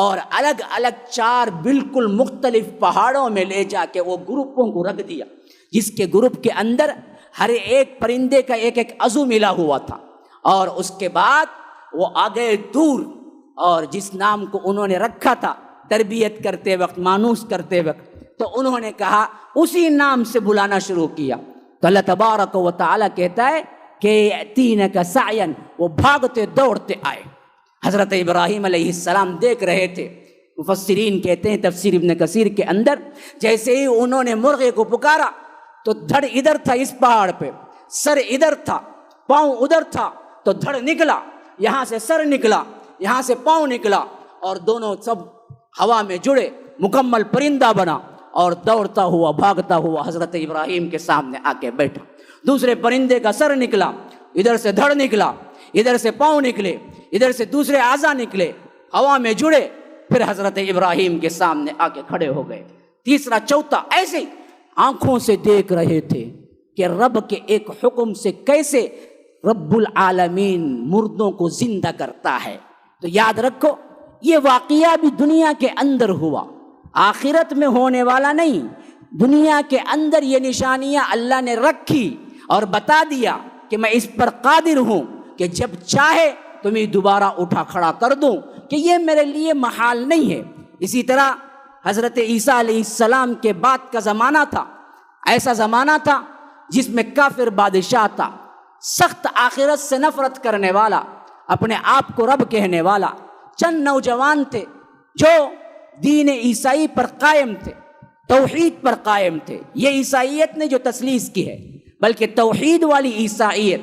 اور الگ الگ 4 بالکل مختلف پہاڑوں میں لے جا کے وہ گروپوں کو رکھ دیا، جس کے گروپ کے اندر ہر ایک پرندے کا ایک ایک عضو ملا ہوا تھا. اور اس کے بعد وہ آگے دور، اور جس نام کو انہوں نے رکھا تھا تربیت کرتے وقت، مانوس کرتے وقت، تو انہوں نے کہا اسی نام سے بلانا شروع کیا. تو اللہ تبارک و تعالیٰ کہتا ہے کہ یأتینک سعیا، وہ بھاگتے دوڑتے آئے. حضرت ابراہیم علیہ السلام دیکھ رہے تھے. مفسرین کہتے ہیں تفسیر ابن کثیر کے اندر، جیسے ہی انہوں نے مرغے کو پکارا تو دھڑ ادھر تھا اس پہاڑ پہ، سر ادھر تھا، پاؤں ادھر تھا، تو دھڑ نکلا، یہاں سے سر نکلا، یہاں سے پاؤں نکلا، اور دونوں سب ہوا میں جڑے، مکمل پرندہ بنا اور دوڑتا ہوا بھاگتا ہوا حضرت ابراہیم کے سامنے آ کے بیٹھا. دوسرے پرندے کا سر نکلا، ادھر سے دھڑ نکلا، ادھر سے پاؤں نکلے، ادھر سے دوسرے اعضاء نکلے، ہوا میں جڑے، پھر حضرت ابراہیم کے سامنے آ کے کھڑے ہو گئے. تیسرا چوتھا ایسے آنکھوں سے دیکھ رہے تھے کہ رب کے ایک حکم سے کیسے رب العالمین مردوں کو زندہ کرتا ہے. تو یاد رکھو یہ واقعہ بھی دنیا کے اندر ہوا، آخرت میں ہونے والا نہیں. دنیا کے اندر یہ نشانیاں اللہ نے رکھی اور بتا دیا کہ میں اس پر قادر ہوں کہ جب چاہے تمہیں دوبارہ اٹھا کھڑا کر دوں، کہ یہ میرے لیے محال نہیں ہے. اسی طرح حضرت عیسیٰ علیہ السلام کے بعد کا زمانہ تھا، ایسا زمانہ تھا جس میں کافر بادشاہ تھا، سخت آخرت سے نفرت کرنے والا، اپنے آپ کو رب کہنے والا. چند نوجوان تھے جو دین عیسائی پر قائم تھے، توحید پر قائم تھے. یہ عیسائیت نے جو تسلیس کی ہے، بلکہ توحید والی عیسائیت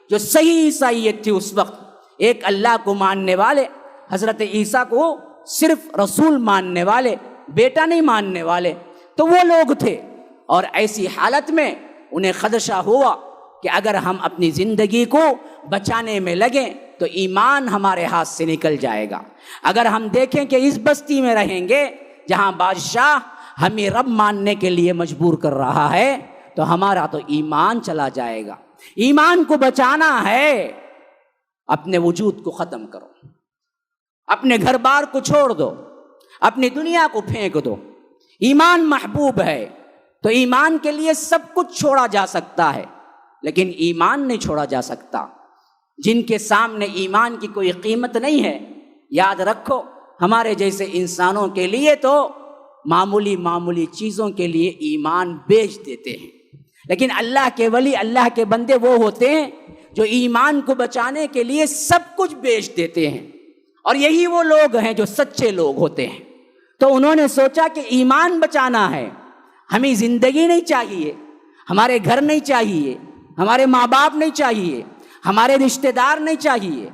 جو صحیح عیسائیت تھی اس وقت، ایک اللہ کو ماننے والے، حضرت عیسیٰ کو صرف رسول ماننے والے، بیٹا نہیں ماننے والے، تو وہ لوگ تھے. اور ایسی حالت میں انہیں خدشہ ہوا کہ اگر ہم اپنی زندگی کو بچانے میں لگیں تو ایمان ہمارے ہاتھ سے نکل جائے گا۔ اگر ہم دیکھیں کہ اس بستی میں رہیں گے جہاں بادشاہ ہمیں رب ماننے کے لیے مجبور کر رہا ہے تو ہمارا تو ایمان چلا جائے گا۔ ایمان کو بچانا ہے، اپنے وجود کو ختم کرو، اپنے گھر بار کو چھوڑ دو، اپنی دنیا کو پھینک دو۔ ایمان محبوب ہے تو ایمان کے لیے سب کچھ چھوڑا جا سکتا ہے، لیکن ایمان نہیں چھوڑا جا سکتا۔ جن کے سامنے ایمان کی کوئی قیمت نہیں ہے، یاد رکھو ہمارے جیسے انسانوں کے لیے تو معمولی معمولی چیزوں کے لیے ایمان بیچ دیتے ہیں، لیکن اللہ کے ولی، اللہ کے بندے وہ ہوتے ہیں جو ایمان کو بچانے کے لیے سب کچھ بیچ دیتے ہیں، اور یہی وہ لوگ ہیں جو سچے لوگ ہوتے ہیں۔ تو انہوں نے سوچا کہ ایمان بچانا ہے، ہمیں زندگی نہیں چاہیے، ہمارے گھر نہیں چاہیے، ہمارے ماں باپ نہیں چاہیے، ہمارے رشتہ دار نہیں چاہیے،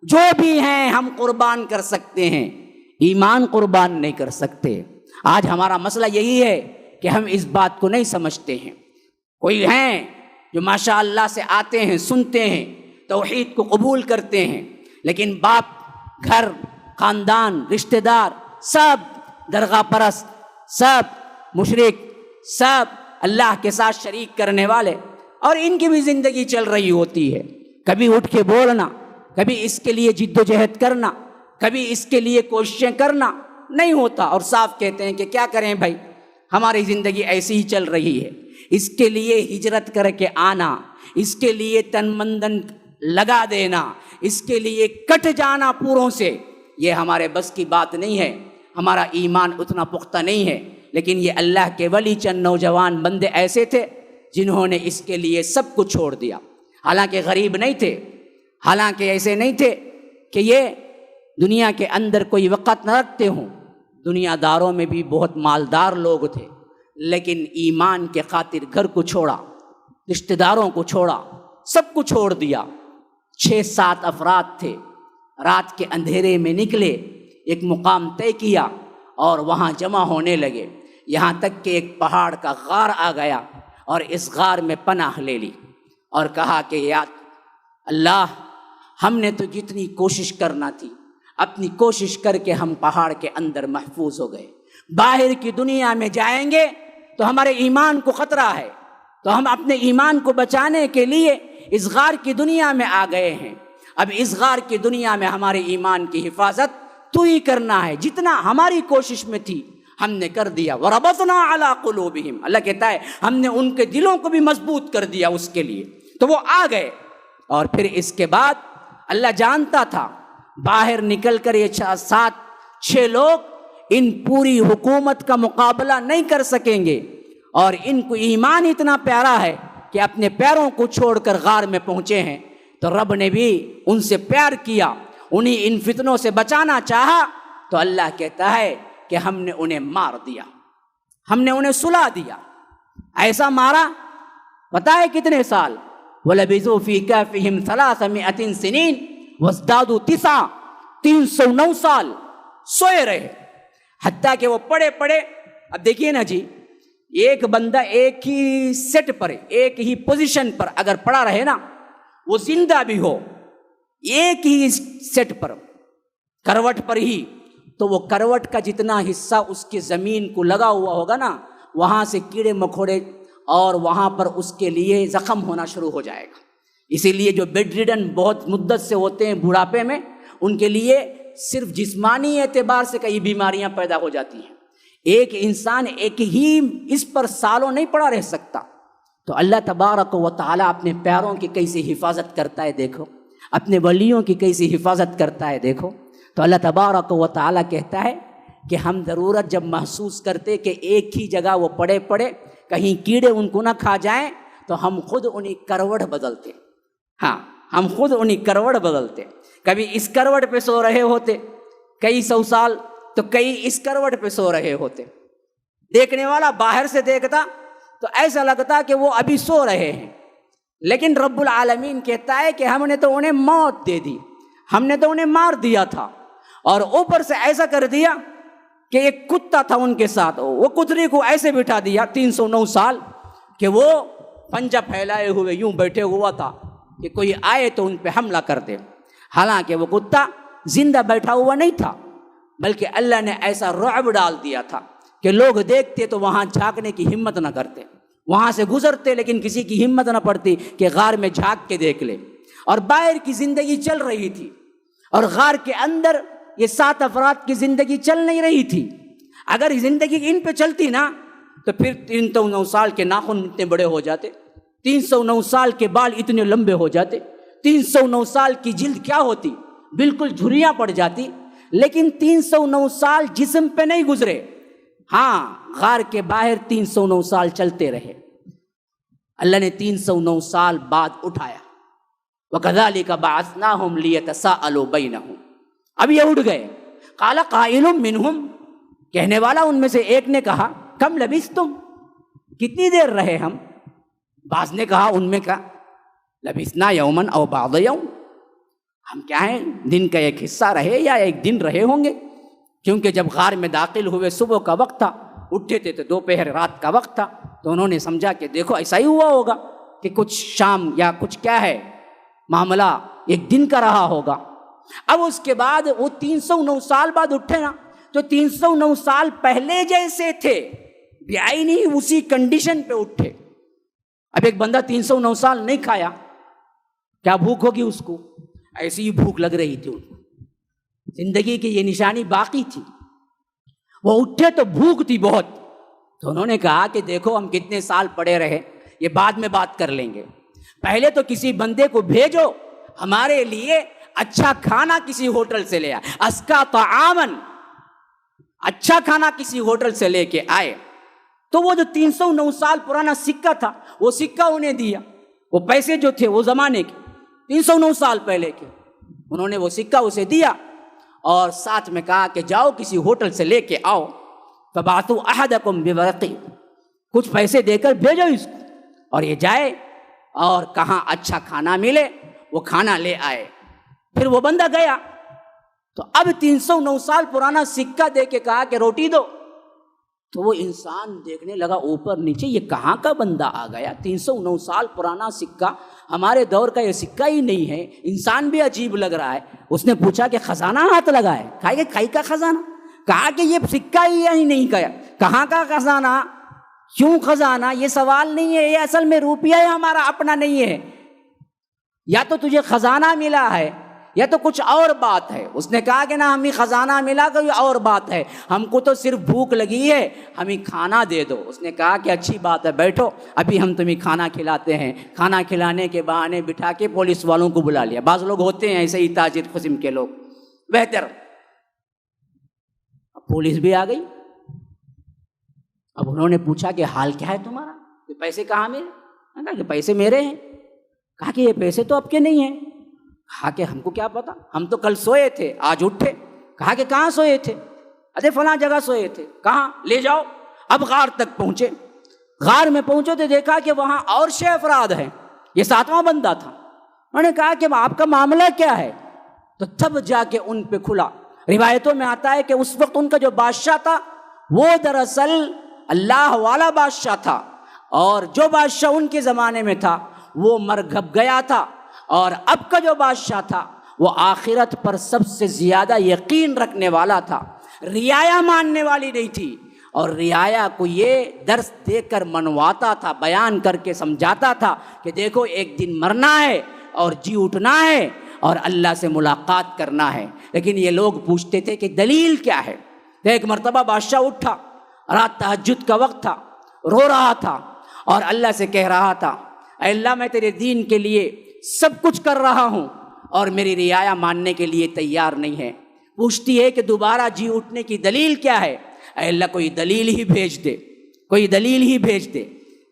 جو بھی ہیں ہم قربان کر سکتے ہیں، ایمان قربان نہیں کر سکتے۔ آج ہمارا مسئلہ یہی ہے کہ ہم اس بات کو نہیں سمجھتے ہیں۔ کوئی ہیں جو ماشاء اللہ سے آتے ہیں، سنتے ہیں، توحید کو قبول کرتے ہیں، لیکن باپ، گھر، خاندان، رشتہ دار سب درگاہ پرست، سب مشرک، سب اللہ کے ساتھ شریک کرنے والے، اور ان کی بھی زندگی چل رہی ہوتی ہے۔ کبھی اٹھ کے بولنا، کبھی اس کے لیے جد و جہد کرنا، کبھی اس کے لیے کوششیں کرنا نہیں ہوتا، اور صاف کہتے ہیں کہ کیا کریں بھائی، ہماری زندگی ایسی ہی چل رہی ہے۔ اس کے لیے ہجرت کر کے آنا، اس کے لیے تن مندن لگا دینا، اس کے لیے کٹ جانا پوروں سے، یہ ہمارے بس کی بات نہیں ہے، ہمارا ایمان اتنا پختہ نہیں ہے۔ لیکن یہ اللہ کے ولی چند نوجوان بندے ایسے تھے جنہوں نے اس کے لیے سب کچھ چھوڑ دیا۔ حالانکہ غریب نہیں تھے، حالانکہ ایسے نہیں تھے کہ یہ دنیا کے اندر کوئی وقت نہ رکھتے ہوں، دنیا داروں میں بھی بہت مالدار لوگ تھے، لیکن ایمان کے خاطر گھر کو چھوڑا، رشتہ داروں کو چھوڑا، سب کو چھوڑ دیا۔ 6-7 افراد تھے، رات کے اندھیرے میں نکلے، ایک مقام طے کیا اور وہاں جمع ہونے لگے، یہاں تک کہ ایک پہاڑ کا غار آ گیا، اور اس غار میں پناہ لے لی اور کہا کہ یا اللہ، ہم نے تو جتنی کوشش کرنا تھی اپنی کوشش کر کے ہم پہاڑ کے اندر محفوظ ہو گئے، باہر کی دنیا میں جائیں گے تو ہمارے ایمان کو خطرہ ہے، تو ہم اپنے ایمان کو بچانے کے لیے اس غار کی دنیا میں آ گئے ہیں۔ اب اس غار کی دنیا میں ہمارے ایمان کی حفاظت تو ہی کرنا ہے، جتنا ہماری کوشش میں تھی ہم نے کر دیا۔ وَرَبَطْنَا عَلَىٰ قُلُوبِهِمْ، اللہ کہتا ہے ہم نے ان کے دلوں کو بھی مضبوط کر دیا اس کے لیے، تو وہ آ گئے۔ اور پھر اس کے بعد اللہ جانتا تھا باہر نکل کر یہ 7-6 لوگ ان پوری حکومت کا مقابلہ نہیں کر سکیں گے، اور ان کو ایمان اتنا پیارا ہے کہ اپنے پیروں کو چھوڑ کر غار میں پہنچے ہیں، تو رب نے بھی ان سے پیار کیا، انہیں ان فتنوں سے بچانا چاہا، تو اللہ کہتا ہے کہ ہم نے انہیں مار دیا، ہم نے انہیں سلا دیا۔ ایسا مارا پتہ ہے کتنے سال؟ وَلَبِثُوا فِي كَهْفِهِمْ 300 سِنِينَ وَازْدَادُوا 9، 309 سال سوئے رہے، حتیٰ کہ وہ پڑے۔ اب دیکھیے نا جی، ایک بندہ ایک ہی سیٹ پر، ایک ہی پوزیشن پر اگر پڑا رہے نا، وہ زندہ بھی ہو ایک ہی سیٹ پر، کروٹ پر ہی، تو وہ کروٹ کا جتنا حصہ اس کے زمین کو لگا ہوا ہوگا نا، وہاں سے کیڑے مکوڑے اور وہاں پر اس کے لیے زخم ہونا شروع ہو جائے گا۔ اسی لیے جو بیڈ ریڈن بہت مدت سے ہوتے ہیں بڑھاپے میں، ان کے لیے صرف جسمانی اعتبار سے کئی بیماریاں پیدا ہو جاتی ہیں۔ ایک انسان ایک ہی اس پر سالوں نہیں پڑا رہ سکتا، تو اللہ تبارک و تعالیٰ اپنے پیاروں کی کیسی حفاظت کرتا ہے دیکھو، اپنے ولیوں کی کیسی حفاظت کرتا ہے دیکھو۔ تو اللہ تبارک و تعالیٰ کہتا ہے کہ ہم ضرورت جب محسوس کرتے کہ ایک ہی جگہ وہ پڑے کہیں کیڑے ان کو نہ کھا جائیں، تو ہم خود انہیں کروٹ بدلتے، ہاں ہم خود انہیں کروٹ بدلتے۔ کبھی اس کروٹ پہ سو رہے ہوتے کئی 100 سال، تو کئی اس کروٹ پہ سو رہے ہوتے۔ دیکھنے والا باہر سے دیکھتا تو ایسا لگتا کہ وہ ابھی سو رہے ہیں، لیکن رب العالمین کہتا ہے کہ ہم نے تو انہیں موت دے دی، ہم نے تو انہیں مار دیا تھا، اور اوپر سے ایسا کر دیا کہ ایک کتا تھا ان کے ساتھ، وہ کتری کو ایسے بٹھا دیا 309 سال کہ وہ پنجہ پھیلائے ہوئے یوں بیٹھے ہوا تھا کہ کوئی آئے تو ان پہ حملہ کر دے۔ حالانکہ وہ کتا زندہ بیٹھا ہوا نہیں تھا، بلکہ اللہ نے ایسا رعب ڈال دیا تھا کہ لوگ دیکھتے تو وہاں جھانکنے کی ہمت نہ کرتے، وہاں سے گزرتے لیکن کسی کی ہمت نہ پڑتی کہ غار میں جھانک کے دیکھ لے۔ اور باہر کی زندگی چل رہی تھی اور غار کے اندر یہ 7 افراد کی زندگی چل نہیں رہی تھی۔ اگر زندگی ان پہ چلتی نا تو پھر 309 سال کے ناخن اتنے بڑے ہو جاتے، 309 سال کے بال اتنے لمبے ہو جاتے، 309 سال کی جلد کیا ہوتی، بالکل جھریاں پڑ جاتی۔ لیکن 309 سال جسم پہ نہیں گزرے، ہاں غار کے باہر 309 سال چلتے رہے۔ اللہ نے 309 سال بعد اٹھایا، وَكَذَلِكَ بَعَثْنَاهُمْ لِيَتَسَاءَلُوا بَيْنَهُمْ۔ اب یہ اٹھ گئے، قَالَ قَائِلٌ مِّنْهُمْ، کہنے والا ان میں سے ایک نے کہا، کم لبثتم، کتنی دیر رہے ہم؟ بعض نے کہا ان میں کا لبثنا یومن او بعض یوم، ہم کیا ہیں دن کا ایک حصہ رہے یا ایک دن رہے ہوں گے، کیونکہ جب غار میں داخل ہوئے صبح کا وقت تھا، اٹھے تھے تو دوپہر رات کا وقت تھا، تو انہوں نے سمجھا کہ دیکھو ایسا ہی ہوا ہوگا کہ کچھ شام یا کچھ کیا ہے معاملہ ایک دن کا رہا ہوگا۔ اب اس کے بعد وہ 309 سال بعد اٹھے نا، تو 309 سال پہلے جیسے تھے بیائی نہیں، اسی کنڈیشن پہ اٹھے۔ اب ایک بندہ 309 سال نہیں کھایا، کیا بھوک ہوگی اس کو؟ ایسی ہی بھوک لگ رہی تھی ان کو، زندگی کی یہ نشانی باقی تھی۔ وہ اٹھے تو بھوک تھی بہت، تو انہوں نے کہا کہ دیکھو ہم کتنے سال پڑے رہے، یہ بعد میں بات کر لیں گے، پہلے تو کسی بندے کو بھیجو ہمارے لیے اچھا کھانا کسی ہوٹل سے لے آئے، اسکا طعامن، اچھا کھانا کسی ہوٹل سے لے کے آئے۔ تو وہ جو 309 سال پرانا سکہ تھا وہ سکہ انہیں دیا، وہ پیسے جو تھے وہ زمانے کے 309 سال پہلے کے، انہوں نے وہ سکہ اسے دیا اور ساتھ میں کہا کہ جاؤ کسی ہوٹل سے لے کے آؤ، فَبَعْثُوا أَحَدَكُمْ بِوَرَقِهِ، کچھ پیسے دے کر بھیجو اس کو، اور یہ جائے اور کہاں اچھا کھانا ملے وہ کھانا لے آئے۔ پھر وہ بندہ گیا، تو اب 309 سال پرانا سکہ دے کے کہا کہ روٹی دو، تو وہ انسان دیکھنے لگا اوپر نیچے یہ کہاں کا بندہ آ گیا، 309 سال پرانا سکہ، ہمارے دور کا یہ سکہ ہی نہیں ہے، انسان بھی عجیب لگ رہا ہے۔ اس نے پوچھا کہ خزانہ ہاتھ لگا ہے؟ کہا کہ کھائی کا خزانہ؟ کہا کہ یہ سکہ ہی نہیں گیا، کہاں کا خزانہ؟ کیوں خزانہ؟ یہ سوال نہیں ہے، یہ اصل میں روپیہ ہے ہمارا اپنا نہیں ہے، یا تو تجھے خزانہ ملا ہے یا تو کچھ اور بات ہے۔ اس نے کہا کہ نہ ہمیں خزانہ ملا، کوئی اور بات ہے، ہم کو تو صرف بھوک لگی ہے، ہمیں کھانا دے دو۔ اس نے کہا کہ اچھی بات ہے، بیٹھو ابھی ہم تمہیں کھانا کھلاتے ہیں۔ کھانا کھلانے کے بہانے بٹھا کے پولیس والوں کو بلا لیا، بعض لوگ ہوتے ہیں ایسے ہی تاجر قسم کے لوگ، بہتر۔ اب پولیس بھی آ گئی، اب انہوں نے پوچھا کہ حال کیا ہے تمہارا، یہ پیسے کہاں میرے؟ کہا کہ پیسے میرے ہیں۔ کہا کہ یہ پیسے تو آپ کے نہیں ہیں۔ کہا کہ ہم کو کیا پتا، ہم تو کل سوئے تھے آج اٹھے۔ کہا کہ کہاں سوئے تھے؟ ارے فلاں جگہ سوئے تھے۔ کہاں؟ لے جاؤ۔ اب غار تک پہنچے، غار میں پہنچے تو دیکھا کہ وہاں اور 6 افراد ہیں، یہ 7واں بندہ تھا۔ انہوں نے کہا کہ آپ کا معاملہ کیا ہے؟ تو تب جا کے ان پہ کھلا۔ روایتوں میں آتا ہے کہ اس وقت ان کا جو بادشاہ تھا وہ دراصل اللہ والا بادشاہ تھا، اور جو بادشاہ ان کے زمانے میں تھا وہ مر گھب گیا تھا، اور اب کا جو بادشاہ تھا وہ آخرت پر سب سے زیادہ یقین رکھنے والا تھا، رعایا ماننے والی نہیں تھی، اور رعایا کو یہ درس دے کر منواتا تھا، بیان کر کے سمجھاتا تھا کہ دیکھو ایک دن مرنا ہے اور جی اٹھنا ہے اور اللہ سے ملاقات کرنا ہے۔ لیکن یہ لوگ پوچھتے تھے کہ دلیل کیا ہے؟ تو ایک مرتبہ بادشاہ اٹھا، رات تہجد کا وقت تھا، رو رہا تھا اور اللہ سے کہہ رہا تھا اے اللہ میں تیرے دین کے لیے سب کچھ کر رہا ہوں اور میری رعایا ماننے کے لیے تیار نہیں ہے۔ پوچھتی ہے کہ دوبارہ جی اٹھنے کی دلیل کیا ہے؟ اے اللہ کوئی دلیل ہی بھیج دے، کوئی دلیل ہی بھیج دے۔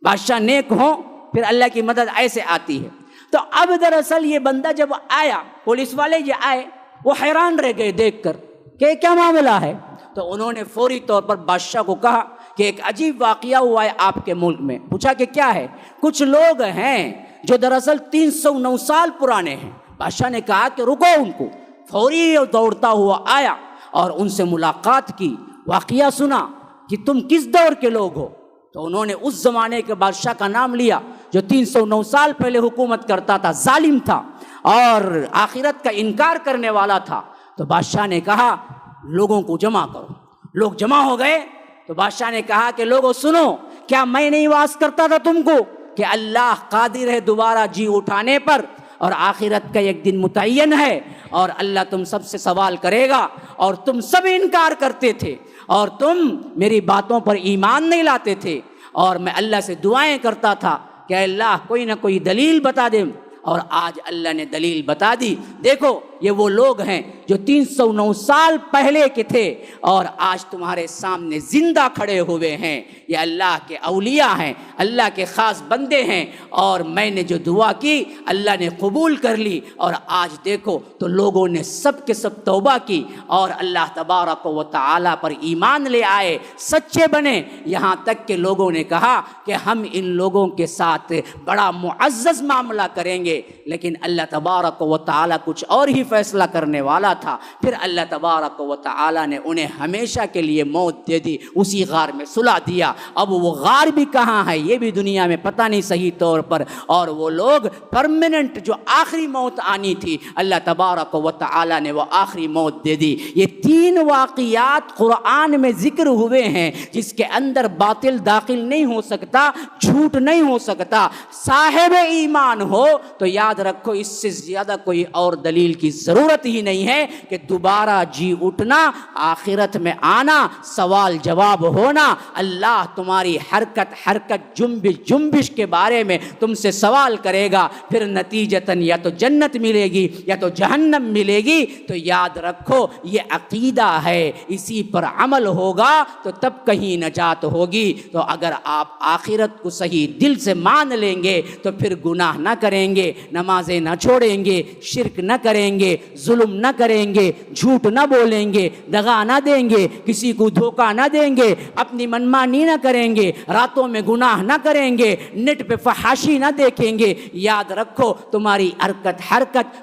بادشاہ نیک ہوں پھر اللہ کی مدد ایسے آتی ہے۔ تو اب دراصل یہ بندہ جب آیا، پولیس والے یہ آئے، وہ حیران رہ گئے دیکھ کر کہ کیا معاملہ ہے۔ تو انہوں نے فوری طور پر بادشاہ کو کہا کہ ایک عجیب واقعہ ہوا ہے آپ کے ملک میں۔ پوچھا کہ کیا ہے؟ کچھ لوگ ہیں جو دراصل 309 سال پرانے ہیں۔ بادشاہ نے کہا کہ رکو ان کو، فوری دوڑتا ہوا آیا اور ان سے ملاقات کی، واقعہ سنا کہ تم کس دور کے لوگ ہو۔ تو انہوں نے اس زمانے کے بادشاہ کا نام لیا جو 309 سال پہلے حکومت کرتا تھا، ظالم تھا، اور آخرت کا انکار کرنے والا تھا، تو بادشاہ نے کہا لوگوں کو جمع کرو۔ لوگ جمع ہو گئے تو بادشاہ نے کہا کہ لوگوں سنو، کیا میں نہیں واز کرتا تھا تم کو کہ اللہ قادر ہے دوبارہ جی اٹھانے پر، اور آخرت کا ایک دن متعین ہے، اور اللہ تم سب سے سوال کرے گا، اور تم سب انکار کرتے تھے اور تم میری باتوں پر ایمان نہیں لاتے تھے، اور میں اللہ سے دعائیں کرتا تھا کہ اللہ کوئی نہ کوئی دلیل بتا دے، اور آج اللہ نے دلیل بتا دی۔ دیکھو یہ وہ لوگ ہیں جو 309 سال پہلے کے تھے اور آج تمہارے سامنے زندہ کھڑے ہوئے ہیں۔ یہ اللہ کے اولیاء ہیں، اللہ کے خاص بندے ہیں، اور میں نے جو دعا کی اللہ نے قبول کر لی، اور آج دیکھو تو لوگوں نے سب کے سب توبہ کی اور اللہ تبارک و تعالی پر ایمان لے آئے، سچے بنے، یہاں تک کہ لوگوں نے کہا کہ ہم ان لوگوں کے ساتھ بڑا معزز معاملہ کریں گے، لیکن اللہ تبارک و تعالی کچھ اور ہی فیصلہ کرنے والا تھا۔ پھر اللہ تبارک و تعالی نے انہیں ہمیشہ کے لیے موت دے دی، اسی غار میں سلا دیا۔ اب وہ غار بھی کہاں ہے یہ بھی دنیا میں پتہ نہیں صحیح طور پر، اور وہ لوگ پرماننٹ جو آخری موت آنی تھی اللہ تبارک و تعالی نے وہ آخری موت دے دی۔ یہ 3 واقعات قرآن میں ذکر ہوئے ہیں جس کے اندر باطل داخل نہیں ہو سکتا، جھوٹ نہیں ہو سکتا۔ صاحب ایمان ہو تو یاد رکھو اس سے زیادہ کوئی اور دلیل کی ضرورت ہی نہیں ہے کہ دوبارہ جی اٹھنا، آخرت میں آنا، سوال جواب ہونا، اللہ تمہاری حرکت جنبش کے بارے میں تم سے سوال کرے گا، پھر نتیجتاً یا تو جنت ملے گی یا تو جہنم ملے گی۔ تو یاد رکھو یہ عقیدہ ہے، اسی پر عمل ہوگا تو تب کہیں نجات ہوگی۔ تو اگر آپ آخرت کو صحیح دل سے مان لیں گے تو پھر گناہ نہ کریں گے، نمازیں نہ چھوڑیں گے، شرک نہ کریں گے، ظلم نہ کریں گے، جھوٹ نہ بولیں گے، دغا نہ دیں گے، کسی کو دھوکہ نہ دیں گے، اپنی منمانی نہ کریں گے، راتوں میں گناہ نہ کریں گے، نیٹ پہ فحاشی نہ دیکھیں گے۔ یاد رکھو تمہاری حرکت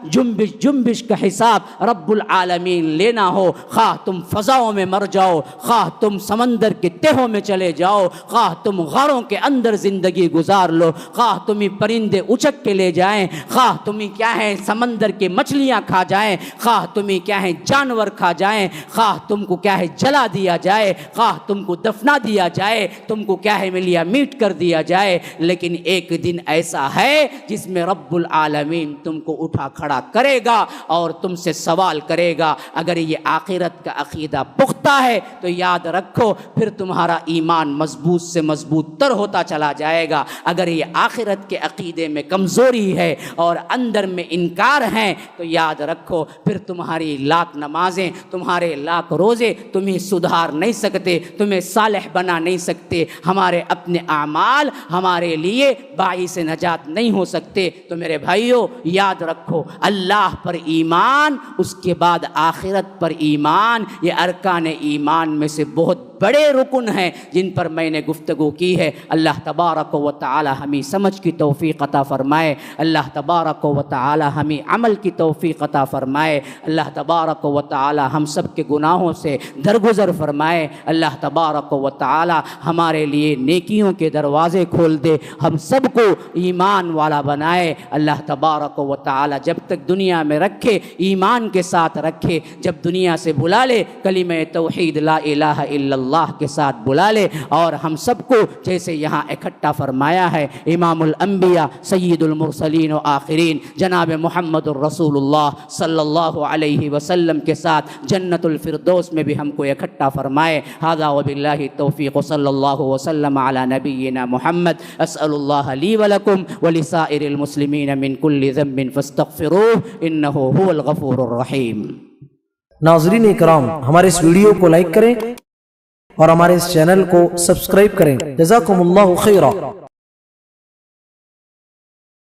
جنبش کا حساب رب العالمین لینا ہو، خواہ تم فضاؤں میں مر جاؤ، خواہ تم سمندر کے تہوں میں چلے جاؤ، خواہ تم غاروں کے اندر زندگی گزار لو، خواہ تمہیں پرندے اچک کے لے جائیں، خواہ تمہیں کیا ہے سمندر کے مچھلیاں کھا جائیں، خواہ تمہیں کیا ہے جانور کھا جائیں، خواہ تم کو کیا ہے جلا دیا جائے، خواہ تم کو دفنا دیا جائے، تم کو کیا ہے ملیا میٹ کر دیا جائے، لیکن ایک دن ایسا ہے جس میں رب العالمین تم کو اٹھا کھڑا کرے گا اور تم سے سوال کرے گا۔ اگر یہ آخرت کا عقیدہ پختہ ہے تو یاد رکھو پھر تمہارا ایمان مضبوط سے مضبوط تر ہوتا چلا جائے گا۔ اگر یہ آخرت کے عقیدے میں کمزوری ہے اور اندر میں انکار ہیں تو یاد رکھو پھر تمہاری لاکھ نمازیں، تمہارے لاکھ روزے تمہیں سدھار نہیں سکتے، تمہیں صالح بنا نہیں سکتے، ہمارے اپنے اعمال ہمارے لیے باعث نجات نہیں ہو سکتے۔ تو میرے بھائیوں یاد رکھو اللہ پر ایمان، اس کے بعد آخرت پر ایمان، یہ ارکان ایمان میں سے بہت بڑے رکن ہیں جن پر میں نے گفتگو کی ہے۔ اللہ تبارک و تعالی ہمیں سمجھ کی توفیق عطا فرمائے، اللہ تبارک و تعالی ہمیں عمل کی توفیق عطا فرمائے، اللہ تبارک و تعالی ہم سب کے گناہوں سے درگزر فرمائے، اللہ تبارک و تعالی ہمارے لیے نیکیوں کے دروازے کھول دے، ہم سب کو ایمان والا بنائے۔ اللہ تبارک و تعالی جب تک دنیا میں رکھے ایمان کے ساتھ رکھے، جب دنیا سے بلا لے کلمہ توحید لا الہ الا اللہ کے ساتھ بلا لے، اور ہم سب کو جیسے یہاں اکٹھا فرمایا ہے امام الانبیاء سید المرسلین و آخرین جناب محمد الرسول اللہ صلی اللہ علیہ وسلم کے ساتھ جنت الفردوس میں بھی ہم کو اکٹھا فرمائے۔ ھذا وباللہ التوفیق صلی اللہ وسلم علی نبینا محمد۔ اسأل اللہ لی ولکم ولسائر المسلمین من کل ذنب فاستغفروہ انہ هو الغفور الرحیم۔ ناظرین اکرام ہمارے اس ویڈیو کو لائک کریں اور ہمارے اس چینل کو سبسکرائب کریں۔ جزاکم اللہ خیرا۔